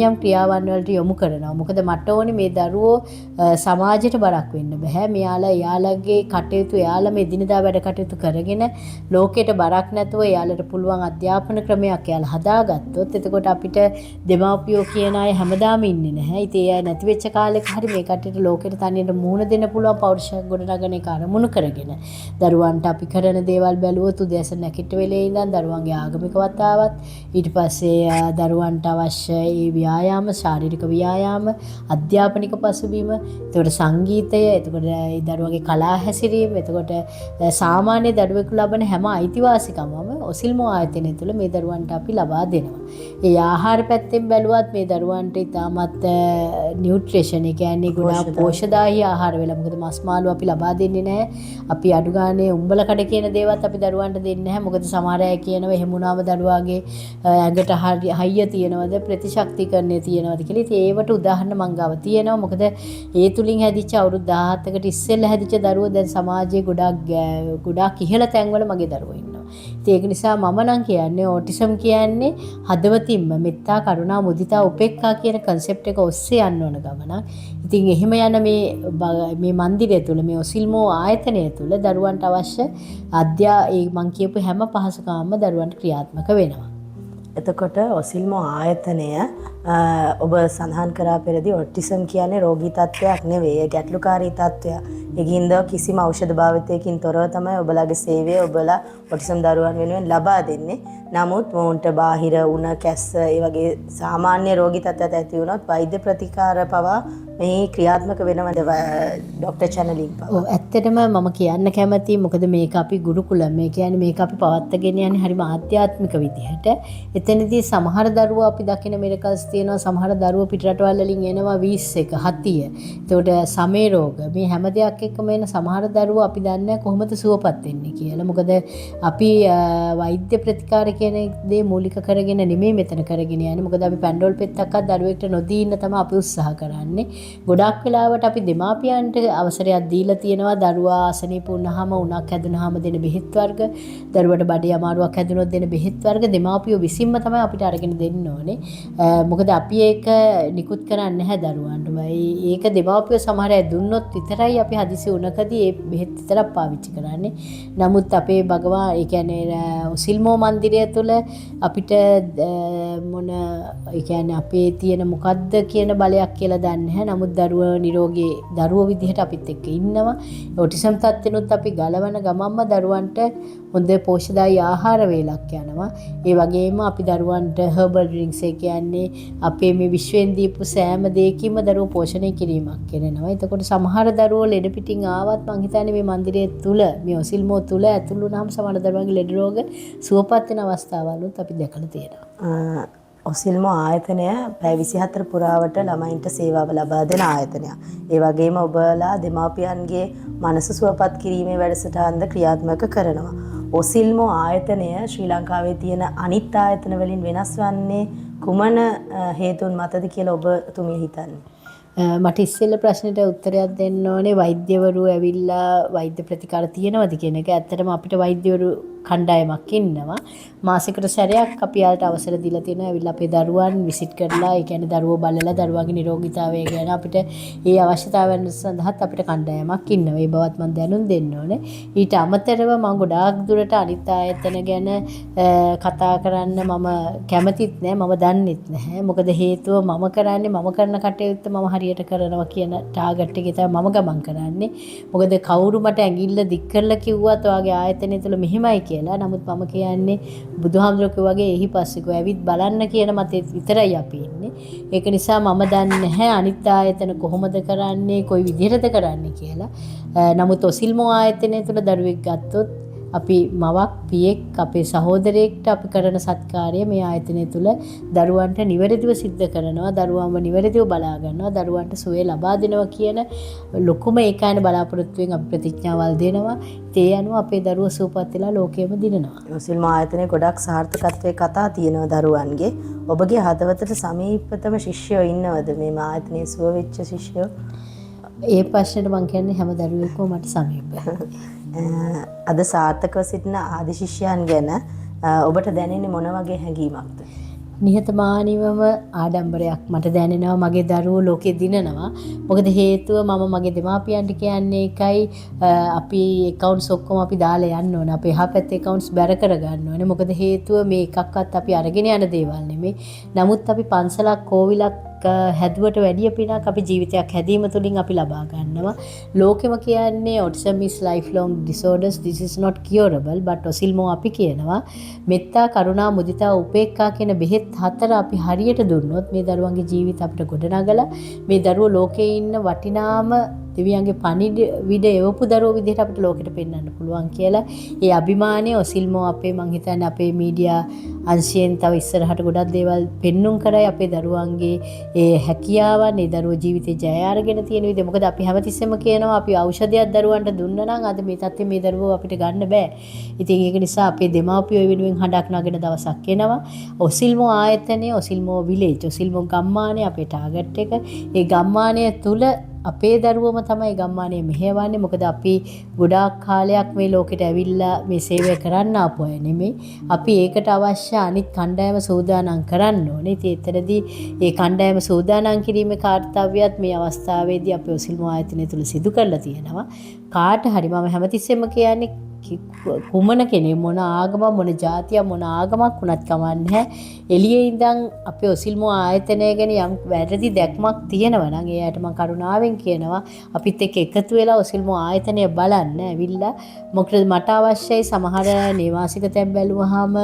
යම් යම් ක්‍රියාවන් වලට යොමු කරනවා. මොකද මට ඕනේ මේ දරුවෝ සමාජයට බරක් වෙන්න බෑ. මෙයාලා යාළගේ කටයුතු යාළම එදිනදා වැඩ කටයුතු කරගෙන ලෝකයට බරක් නැතුව යාළට පුළුවන් අධ්‍යාපන ක්‍රමයක් යාළා හදාගත්තොත් එතකොට අපිට දෙමාපියෝ කියන අය හැමදාම ඉන්නේ නැහැ. ඉතින් ඒ අය නැති වෙච්ච කාලෙක හරි මේ කට්ටියට ලෝකෙට තනියට මුහුණ දෙන්න පුළුවන් පෞරුෂයක් ගොඩනගන එක අරමුණු කරගෙන දරුවන්ට අපි කරන දේවල් බැලුවොත් උදෑසන නැගිට වෙලේ ඉඳන් දරුවන්ගේ ආගමික වතාවත් ඊට පස්සේ දරුවන්ට අවශ්‍ය ඒ ව්‍යායාම ශාරීරික ව්‍යායාම අධ්‍යාපනික පසුබිම එතකොට සංගීතය එතකොට ඒ දරුවගේ කලා හැසිරීම එතකොට සාමාන්‍ය දරුවෙකු ලබන හැම අයිතිවාසිකමම ඔසිල්මෝ ආයතනය තුළ මේ දරුවන්ට අපි ලබා දෙනවා. ඒ ආහාර පැත්තෙන් බැලුවත් මේ දරුවන්ට ඉතාමත් නියුට්‍රිෂන් ඒ කියන්නේ ගොඩාක් පෝෂ්‍යදායී ආහාර වේල මොකද මස් මාළු අපි ලබා දෙන්නේ නැහැ. අපි අඩු ගානේ උඹල කඩ කියන දේවත් අපි දරුවන්ට දෙන්නේ නැහැ. මොකද සමහර අය කියනවා එහෙම වුණාම දරුවාගේ ඇඟට හයිය තියෙනවද ප්‍රතිශක්තිකරණය තියෙනවද කියලා. ඉතින් ඒවට උදාහරණ මං ගාව තියෙනවා. මොකද ඒ තුලින් හැදිච්ච අවුරුදු 17කට ඉස්සෙල්ලා හැදිච්ච දරුවෝ දැන් සමාජයේ ගොඩාක් ඉහළ තැන්වල මගේ දරුවෝ ඉන්නවා. ඉතින් ඒක නිසා මම නම් කියන්නේ ඔටිසම් කියන්නේ හදවතින්ම මෙත්තා කරුණා මුදිතා උපේක්ඛා කියන concept එක ඔස්සේ යන්න ඕන ගමනක්. ඉතින් එහෙම යන මේ මන්දිරය තුල මේ ඔසිල්මෝ ආයතනය තුල දරුවන්ට අවශ්‍ය ඒ මං කියපු හැම පහසුකම්ම දරුවන්ට ක්‍රියාත්මක වෙනවා. එතකොට ඔසිල්මෝ ආයතනය ඔබ සඳහන් කරා පෙරදී ඔටිසම් කියන්නේ රෝගී තත්ත්වයක් නෙවෙයි ගැටලුකාරී තත්ත්වයක්. ඒකින්ද කිසිම ಔಷಧ භාවිතයකින් තොරව තමයි ඔබලාගේ සේවය ඔබලා ඔටිසම් දරුවන් වෙනුවෙන් ලබා දෙන්නේ. නමුත් මොවුන්ට බාහිර උණ කැස්ස ඒ වගේ සාමාන්‍ය රෝගී තත්ත්වයක් ඇති වුණොත් වෛද්‍ය ප්‍රතිකාර පවා මේ ක්‍රියාත්මක වෙනවද ડોක්ටර් චැනලින් පවා? ඔව් ඇත්තටම මම කියන්න කැමතියි මොකද මේක අපි ගුරුකුලම් මේ කියන්නේ මේක අපි පවත්වාගෙන යන්නේ හරිම ආධ්‍යාත්මික විදිහට. එතනදී සමහර දරුවෝ අපි දකින මෙරකල්ස් තියෙනවා සමහර දරුවෝ පිටරටවල් වලින් එනවා වීස් එක හතිය. එතකොට සමේ රෝග මේ හැම දෙයක් එක්කම එන සමහර දරුවෝ අපි දන්නේ කොහොමද සුවපත් වෙන්නේ කියලා. මොකද අපි වෛද්‍ය ප්‍රතිකාර කියන දේ මූලික කරගෙන නෙමෙයි මෙතන කරගෙන යන්නේ. මොකද අපි පැන්ඩෝල් පෙත්තක්වත් දරුවෙක්ට නොදී ඉන්න තමයි අපි උත්සාහ කරන්නේ. ගොඩක් වෙලාවට අපි දෙමාපියන්ට අවසරයක් දීලා තියෙනවා දරුවා අසනීප වුණාම උණක් හැදුනහම දෙන බෙහෙත් වර්ග දරුවට බඩේ අමාරුවක් හැදුනොත් දෙන බෙහෙත් වර්ග දෙමාපියෝ විසින්ම තමයි අපිට අරගෙන දෙන්න ඕනේ. මොකද අපි ඒක නිකුත් කරන්නේ නැහැ දරුවන්ට. ඒක දෙමාපියෝ සමහර අය දුන්නොත් විතරයි අපි හදිසි උණකදී ඒ බෙහෙත් විතරක් පාවිච්චි කරන්නේ. නමුත් අපේ භගවා ඒ කියන්නේ ඔසිල්මෝ මන්දිරය තුළ අපිට මොන ඒ කියන්නේ අපේ තියෙන මොකද්ද කියන බලයක් කියලා දන්නේ නැහැ. නමුත් දරුවෝ නිරෝගී දරුවෝ විදිහට අපිත් එක්ක ඉන්නවා. ඔටිසම් තත්ත්වෙනුත් අපි ගලවන ගමන්ම දරුවන්ට හොඳ පෝෂ්‍යදායී ආහාර වේලක් යනවා. ඒ වගේම අපි දරුවන්ට හර්බල් ඩ්‍රින්ක්ස් ඒ කියන්නේ අපේ මේ විශ්වෙන් දීපු සෑම දෙයකින්ම දරුවෝ පෝෂණය කිරීමක් කරනවා. එතකොට සමහර දරුවෝ ලෙඩ පිටින් ආවත් මං හිතන්නේ මේ මන්දිරය තුල මේ ඔසිල්මෝ තුල ඇතුළු වුණාම සමහර දරුවන්ගේ ලෙඩ රෝග සුවපත් වෙන අවස්ථාවලුත් අපි දැකලා තියෙනවා. ඔසිල්මෝ ආයතනය පැය 24 පුරාවට ළමයින්ට සේවාව ලබා දෙන ආයතනයක්. ඒ වගේම ඔබලා දෙමාපියන්ගේ මනස සුවපත් කිරීමේ වැඩසටහනද ක්‍රියාත්මක කරනවා. ඔසිල්මෝ ආයතනය ශ්‍රී ලංකාවේ තියෙන අනිත් ආයතන වලින් වෙනස් වන්නේ කුමන හේතුන් මතද කියලා ඔබතුමිය හිතන්නේ? මට ඉස්සෙල්ල ප්‍රශ්නෙට උත්තරයක් දෙන්න ඕනේ වෛද්‍යවරු ඇවිල්ලා වෛද්‍ය ප්‍රතිකාර තියෙනවද කියන එක. ඇත්තටම අපිට වෛද්‍යවරු කණ්ඩායමක් ඉන්නවා. මාසෙකට සැරයක් අපි යාලට අවසර දීලා තියෙනවා. ඇවිල්ලා අපේ දරුවන් විසිට් කරලා ඒ කියන්නේ දරුවෝ බලලා දරුවාගේ නිරෝගීතාවය ගැන අපිට ඒ අවශ්‍යතාවයන් සඳහාත් අපිට කණ්ඩායමක් ඉන්නවා. ඒ බවත් මම දැනුම් දෙන්න ඕනේ. ඊට අමතරව මම ගොඩාක් දුරට අනිත් ආයතන ගැන කතා කරන්න මම කැමතිත් නෑ. මම දන්නෙත් නැහැ. මොකද හේතුව මම කරන්නේ මම කරන කටයුත්ත මම හරියට කරනවා කියන ටාගට් එකේ තමයි මම ගමන් කරන්නේ. මොකද කවුරු මට ඇඟිල්ල දික් කරලා කිව්වත් ඔයාගේ ආයතනය තුළ මෙහෙමයි කියලා. නමුත් මම කියන්නේ බුදුහාමුදුරුවෝ වගේ එහි පස්සෙකෝ ඇවිත් බලන්න කියන මතේ විතරයි අපි ඉන්නේ. ඒක නිසා මම දන්නේ නැහැ අනිත් ආයතන කොහොමද කරන්නේ, කොයි විදිහටද කරන්නේ කියලා. නමුත් ඔසිල්මෝ ආයතනය තුළ දරුවෙක් ගත්තොත් අපි මවක් පියෙක් අපේ සහෝදරයෙක්ට අපි කරන සත්කාරය මේ ආයතනය තුළ දරුවන්ට නිවැරදිව සිද්ධ කරනවා. දරුවන්ව නිවැරදිව බලා ගන්නවා. දරුවන්ට සුවය ලබා දෙනවා කියන ලොකුම ඒකායන බලාපොරොත්තුවෙන් අපි ප්‍රතිඥාවල් දෙනවා. ඒ අනුව අපේ දරුවෝ සුවපත් වෙලා ලෝකෙම දිනනවා. ඔසිල්මෝ ආයතනයේ ගොඩක් සාර්ථකත්වයේ කතා තියෙනවා දරුවන්ගේ. ඔබගේ හදවතට සමීපතම ශිෂ්‍යයෝ ඉන්නවද මේ ආයතනයේ සුව වෙච්ච ශිෂ්‍යයෝ? ඒ ප්‍රශ්නෙට මම කියන්නේ හැම දරුවෙක්ම මට සමීපයි. අද සාර්ථකව සිටින ආදි ශිෂ්‍යයන් ගැන ඔබට දැනෙන්නේ මොන වගේ හැඟීමක්ද? නිහතමානීවම ආඩම්බරයක් මට දැනෙනවා මගේ දරුවෝ ලෝකෙ දිනනවා. මොකද හේතුව මම මගේ දෙමාපියන්ට කියන්නේ එකයි අපි accounts ඔක්කොම අපි දාලා යන්න ඕනේ. අපේ යහපැත්තේ accounts බැර කරගන්න ඕනේ. මොකද හේතුව මේ එකක්වත් අපි අරගෙන යන දේවල් නෙමෙයි. නමුත් අපි පන්සලක් කෝවිලක් හැදුවට වැඩිය පිනක් අපි ජීවිතයක් හැදීම තුළින් අපි ලබා ගන්නවා. ලෝකෙම කියන්නේ autism is lifelong disorders, this is not curable, but ඔසිල්මෝ අපි කියනවා මෙත්තා, කරුණා, මුදිතා, උපේක්ඛා කියන බෙහෙත් 4 අපි හරියට දුන්නොත් මේ දරුවන්ගේ ජීවිත අපිට ගොඩනගලා මේ දරුවෝ ලෝකේ ඉන්න වටිනාම දෙවියන්ගේ පණිවිඩ එවපු දරුවෝ විදිහට අපිට ලෝකෙට පෙන්වන්න පුළුවන් කියලා ඒ අභිමානය ඔසිල්මෝ අපේ මං හිතන්නේ අපේ මීඩියා අංශයෙන් තව ඉස්සරහට ගොඩක් දේවල් පෙන්눔 කරයි අපේ දරුවන්ගේ ඒ හැකියාවන් ඒ දරුවෝ ජීවිතේ ජය අරගෙන තියෙන විදිහ. මොකද අපි හැමතිස්සෙම කියනවා අපි ඖෂධයක් දරුවන්ට දුන්නා නම් අද මේ තත්ත්වයේ මේ දරුවෝ අපිට ගන්න බෑ. ඉතින් ඒක නිසා අපේ දෙමාපියෝ වෙනුවෙන් හඬක් නගන දවසක් එනවා. ඔසිල්මෝ ආයතනයේ ඔසිල්මෝ විලේජ් ඔසිල්මෝ ගම්මානයේ අපේ ටාගට් එක. ඒ ගම්මානය තුල අපේ දරුවම තමයි ගම්මානයේ මෙහෙවන්නේ. මොකද අපි ගොඩාක් කාලයක් මේ ලෝකෙට ඇවිල්ලා මේ සේවය කරන්න ආපු අය නෙමෙයි. අපි ඒකට අවශ්‍ය අනිත් කණ්ඩායම සූදානම් කරන්න ඕනේ. ඉතින් එතනදී ඒ කණ්ඩායම සූදානම් කිරීමේ කාර්යයත් මේ අවස්ථාවේදී අපි ඔසිල්මෝ ආයතනය තුල සිදු කරලා තියෙනවා. කාට හරි මම හැමතිස්සෙම කියන්නේ කුමන කෙනෙක් මොන ආගම මොන ජාතිය මොන ආගමක් වුණත් කමන්නේ එළියේ ඉඳන් අපේ ඔසිල්මෝ ආයතනය ගැන යම් වැරදි දැක්මක් තියෙනවා නම් එයාට මම කරුණාවෙන් කියනවා අපිත් එක්ක එකතු වෙලා ඔසිල්මෝ ආයතනය බලන්න ඇවිල්ලා. මොකද මට අවශ්‍යයි සමහර නිවාසික තැන් බැලුවාම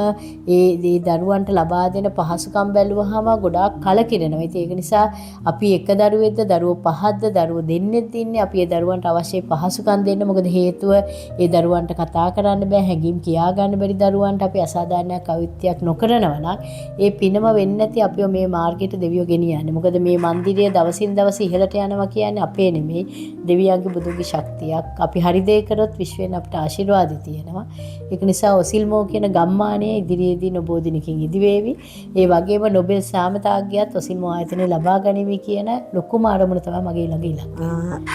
ඒ දරුවන්ට ලබා දෙන පහසුකම් බැලුවාම ගොඩාක් කලකිරෙනවා. ඒක නිසා අපි එක දරුවෙක්ද දරුවෝ 5ක්ද දරුවෝ දෙන්නෙක්ද ඉන්නේ අපි ඒ දරුවන්ට අවශ්‍ය පහසුකම් දෙන්න. මොකද හේතුව ඒ දරුවන්ට කතා කරන්න බෑ, හැඟීම් කියා ගන්න බැරි දරුවන්ට අපි අසාධාරණයක් අවිත්‍යක් නොකරනවා නම් ඒ පිනම වෙන්නේ නැති අපිව මේ මාර්ගයට දෙවියෝ ගෙනියන්නේ. මොකද මේ මන්දිරය දවසින් දවස ඉහළට යනවා කියන්නේ අපේ නෙමෙයි දෙවියන්ගේ බුදුගේ ශක්තියක්. අපි හරි දේ කරොත් විශ්වෙන් අපිට ආශිර්වාද තියෙනවා. ඒක නිසා ඔසිල්මෝ කියන ගම්මානයේ ඉදිරියේදී නොබෝධිනකින් ඉදිවේවි. ඒ වගේම නොබෙල් සාමතාග්‍යයත් ඔසිල්මෝ ආයතනයේ ලබා ගනිමි කියන ලොකුම අරමුණ තමයි මගේ ළඟ ඉලක්කය.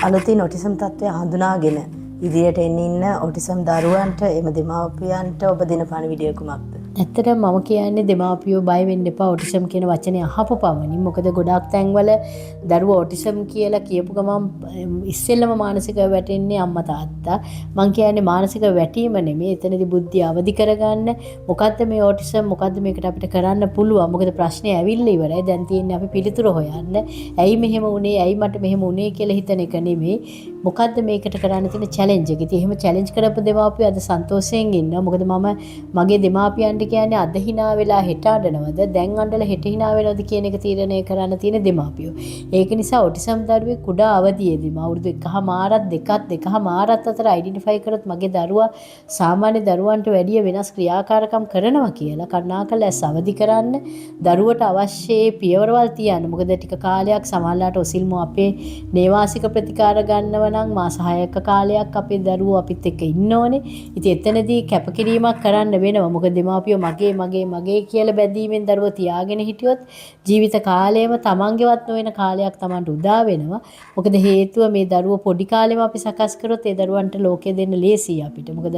අලුතින් ඔටිසම් තත්ත්වය හඳුනාගෙන ඉදිරියට එන්න ඔටිසම් දරුවන්ට එම දෙමාපියන්ට ඔබ දෙන පණිවිඩය කුමක්ද? ඇත්තටම මම කියන්නේ දෙමාපියෝ බය වෙන්න එපා ඔටිසම් කියන වචනේ අහපු පමණින්. මොකද ගොඩාක් තැන්වල දරුවෝ ඔටිසම් කියලා කියපු ගමන් ඉස්සෙල්ලම මානසික වැටෙන්නේ අම්මා තාත්තා. මං කියන්නේ මානසික වැටීම නෙමෙයි. එතනදී බුද්ධිය අවදි කරගන්න. මොකද්ද මේ ඔටිසම්? මොකද්ද මේකට අපිට කරන්න පුළුවන්? මොකද ප්‍රශ්නේ ඇවිල්ලා ඉවරයි. දැන් තියෙන්නේ අපි පිළිතුර හොයන්න. ඇයි මෙහෙම වුනේ? ඇයි මට මෙහෙම වුනේ කියලා හිතන එක නෙමෙයි. මොකද්ද මේකට කරන්න තියෙන චැලෙන්ජ් එක? ඉතින් එහෙම චැලෙන්ජ් කරපු දෙමාපියෝ අද සන්තෝෂයෙන් ඉන්නවා. මොකද මම මගේ දෙමාපියන්ට කියන්නේ අද hina වෙලා හෙට අඬනවද දැන් අඬලා හෙට hina වෙනවද කියන එක තීරණය කරන්න තියෙන දෙමාපියෝ. ඒක නිසා ඔටිසම් දරුවෙක් කුඩා අවදියේදීම අවුරුදු 1.5 අතර අයිඩෙන්ටිෆයි කරොත් මගේ දරුවා සාමාන්‍ය දරුවන්ට වැඩිය වෙනස් ක්‍රියාකාරකම් කරනවා කියලා කරුණාකරලා අවදි කරන්න. දරුවට අවශ්‍ය පියවරවල් තියන්න. මොකද ටික කාලයක් සමහරලාට ඔසිල්මෝ අපේ නේවාසික ප්‍රතිකාර ගන්නව නම් මාස 6ක කාලයක් අපේ දරුවෝ අපිත් එක්ක ඉන්න ඕනේ. ඉතින් එතනදී කැපකිරීමක් කරන්න වෙනවා. මොකද දෙමාපියෝ මගේ කියලා බැඳීමෙන් දරුවෝ තියාගෙන හිටියොත් ජීවිත කාලයම තමන්ගේවත් නොවන කාලයක් තමන්ට උදා වෙනවා. මොකද හේතුව මේ දරුවෝ පොඩි කාලෙම අපි සකස් කරොත් ඒ දරුවන්ට ලෝකෙ දෙන්න ලේසියි අපිට. මොකද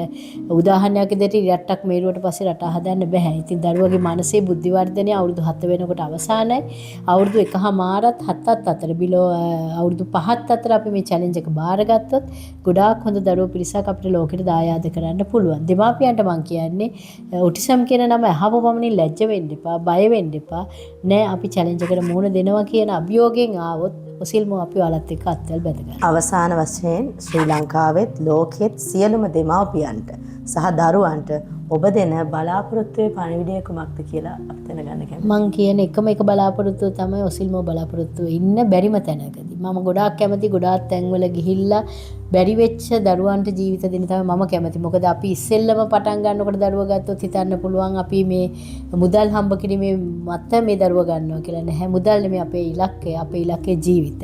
උදාහරණයක් විදිහට රටක් මේරුවට පස්සේ රට හදන්න බෑ. ඉතින් දරුවගේ මානසික බුද්ධි වර්ධනය අවුරුදු 7 වෙනකොට අවසానයි. අවුරුදු 1මාරත් 7ත් අතර බිලෝ අවුරුදු 5ත් අතර අපි මේ චැලෙන්ජ් එක බාරගත්තොත් ගොඩාක් හොඳ දරුවෝ පිරිසක් අපිට ලෝකෙට දායාද කරන්න පුළුවන්. දෙමාපියන්ට මම කියන්නේ ඔටිසම් කියන නම අහපු පමණින් ලැජ්ජ වෙන්න එපා, බය වෙන්න එපා. නෑ අපි චැලෙන්ජ් එකට මුහුණ දෙනවා කියන අභියෝගයෙන් ආවොත් ඔසිල්මෝ අපි ඔයාලත් එක්ක අත්වල බැඳ ගන්නවා. අවසාන වශයෙන් ශ්‍රී ලංකාවෙත් ලෝකෙත් සියලුම දෙමාපියන්ට සහ දරුවන්ට ඔබ දෙන බලාපොරොත්තුවේ පණිවිඩය කුමක්ද කියලා අපි දැනගන්න කැමතියි. මං කියන එකම එක බලාපොරොත්තුව තමයි ඔසිල්මෝ බලාපොරොත්තුව ඉන්න බැරිම තැනකදී. මම ගොඩාක් කැමති ගොඩාක් තැන්වල ගිහිල්ලා බැරි වෙච්ච දරුවන්ට ජීවිත දෙන්න තමයි මම කැමති. මොකද අපි ඉස්සෙල්ලම පටන් ගන්නකොට දරුවා ගත්තොත් හිතන්න පුළුවන් අපි මේ මුදල් හම්බ කිරීමේ මත මේ දරුවා ගන්නවා කියලා. නැහැ, මුදල් නෙමෙයි අපේ ඉලක්කය. අපේ ඉලක්කය ජීවිත.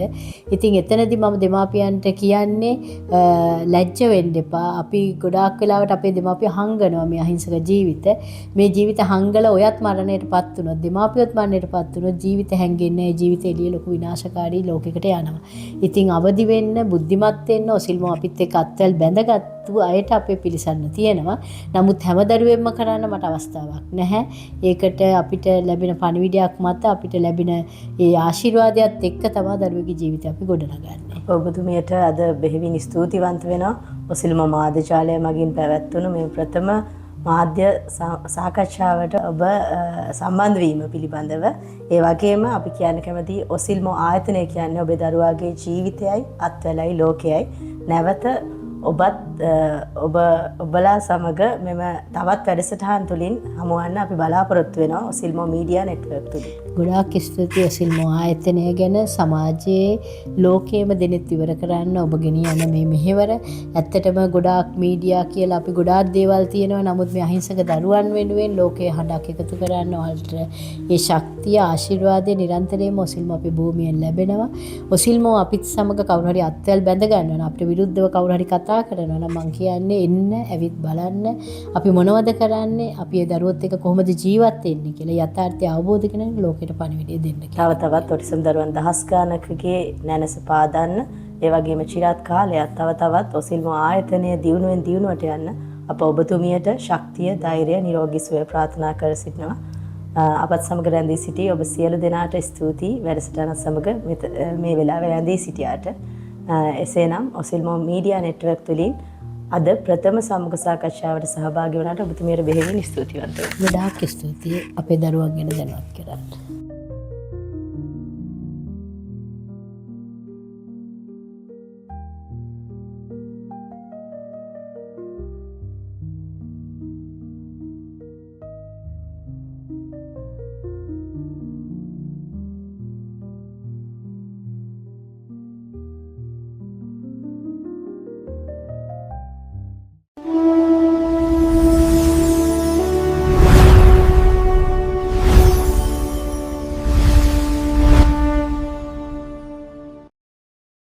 ඉතින් එතනදී මම දෙමාපියන්ට කියන්නේ ලැජ්ජ වෙන්න එපා. අපි ගොඩාක් වෙලාවට අපේ දෙමාපිය හංගනවා මේ අහිංසක ජීවිත. මේ ජීවිත හංගලා ඔයත් මරණයටපත් වුණොත් දෙමාපියොත් මරණයටපත් වුණොත් ජීවිත හැංගෙන්නේ නැහැ. ජීවිතේ එළිය ලොකු විනාශකාරී ලෝකයකට යනවා. ඉතින් අවදි වෙන්න, බුද්ධිමත් වෙන්න ඔසිල්මෝ අපිත් එක්ක අත්වැල් බැඳගත්තු අයට අපේ පිළිසන්න තියෙනවා. නමුත් හැම දරුවෙක්ම කරන්න මට අවස්ථාවක් නැහැ. ඒකට අපිට ලැබෙන පණිවිඩයක් මත අපිට ලැබෙන ඒ ආශිර්වාදයත් එක්ක තමයි දරුවෙකුගේ ජීවිතය අපි ගොඩනගන්නේ. ඔබතුමියට අද බෙහෙවින් ස්තුතිවන්ත වෙනවා. ඔසිල්මෝ මාධ්‍ය ජාලය මගින් පැවැත්වුණු මේ ප්‍රථම මාධ්‍ය සාකච්ඡාවට ඔබ සම්බන්ධ වීම පිළිබඳව ඒ වගේම අපි කියන්න කැමති ඔසිල්මෝ ආයතනය කියන්නේ ඔබේ දරුවාගේ ජීවිතයයි අත්වලයි ලෝකයයි නැවත ඔබලා සමග මෙම තවත් වැඩසටහන් තුළින් හමුවන්න අපි බලාපොරොත්තු වෙනවා ඔසිල්මෝ මීඩියා නෙට්වර්ක් තුළින්. ගොඩාක් ස්තුතියි ඔසිල්මෝ ආයතනය ගැන සමාජයේ ලෝකයේම දෙනෙත් ඉවර කරන්න ඔබ ගෙනියන මේ මෙහෙවර. ඇත්තටම ගොඩාක් මීඩියා කියලා අපි ගොඩාක් දේවල් තියෙනවා. නමුත් මේ අහිංසක දරුවන් වෙනුවෙන් ලෝකයේ හඬක් එකතු කරන්න වලට ඒ ශක්තිය ආශිර්වාදය නිරන්තරයෙන්ම ඔසිල්මෝ අපේ භූමියෙන් ලැබෙනවා. ඔසිල්මෝ අපිත් සමග කවුරු හරි අත්වැල් බැඳ ගන්නවා අපිට විරුද්ධව කවුරු හරි කතා කරනවා නම් මං කියන්නේ එන්න ඇවිත් බලන්න අපි මොනවද කරන්නේ අපි ඒ දරුවොත් එක්ක කොහොමද ජීවත් වෙන්නේ කියලා යථාර්ථය අවබෝධ කරගෙන ලෝකෙට පණිවිඩය දෙන්න කියලා. තවත් ඔටිසම් දරුවන් දහස් ගානකගේ නැනස පාදන්න ඒ වගේම චිරාත් කාලයක් තවත් ඔසිල්මෝ ආයතනය දියුණුවෙන් දියුණුවට යන්න අප ඔබතුමියට ශක්තිය ධෛර්යය නිරෝගී සුවය ප්‍රාර්ථනා කර සිටිනවා. අපත් සමග රැඳී සිටි ඔබ සියලු දෙනාට ස්තුතියි වැඩසටහන සමග මේ වෙලාවේ රැඳී සිටියාට. එසේනම් ඔසිල්මෝ මීඩියා නෙට්වර්ක් තුළින් අද ප්‍රථම සම්මුඛ සාකච්ඡාවට සහභාගී වුණාට ඔබතුමියට බෙහෙවින් ස්තුතිවන්ත වෙනවා. ගොඩාක් ස්තුතියි අපේ දරුවන් ගැන දැනුවත් කරන්න.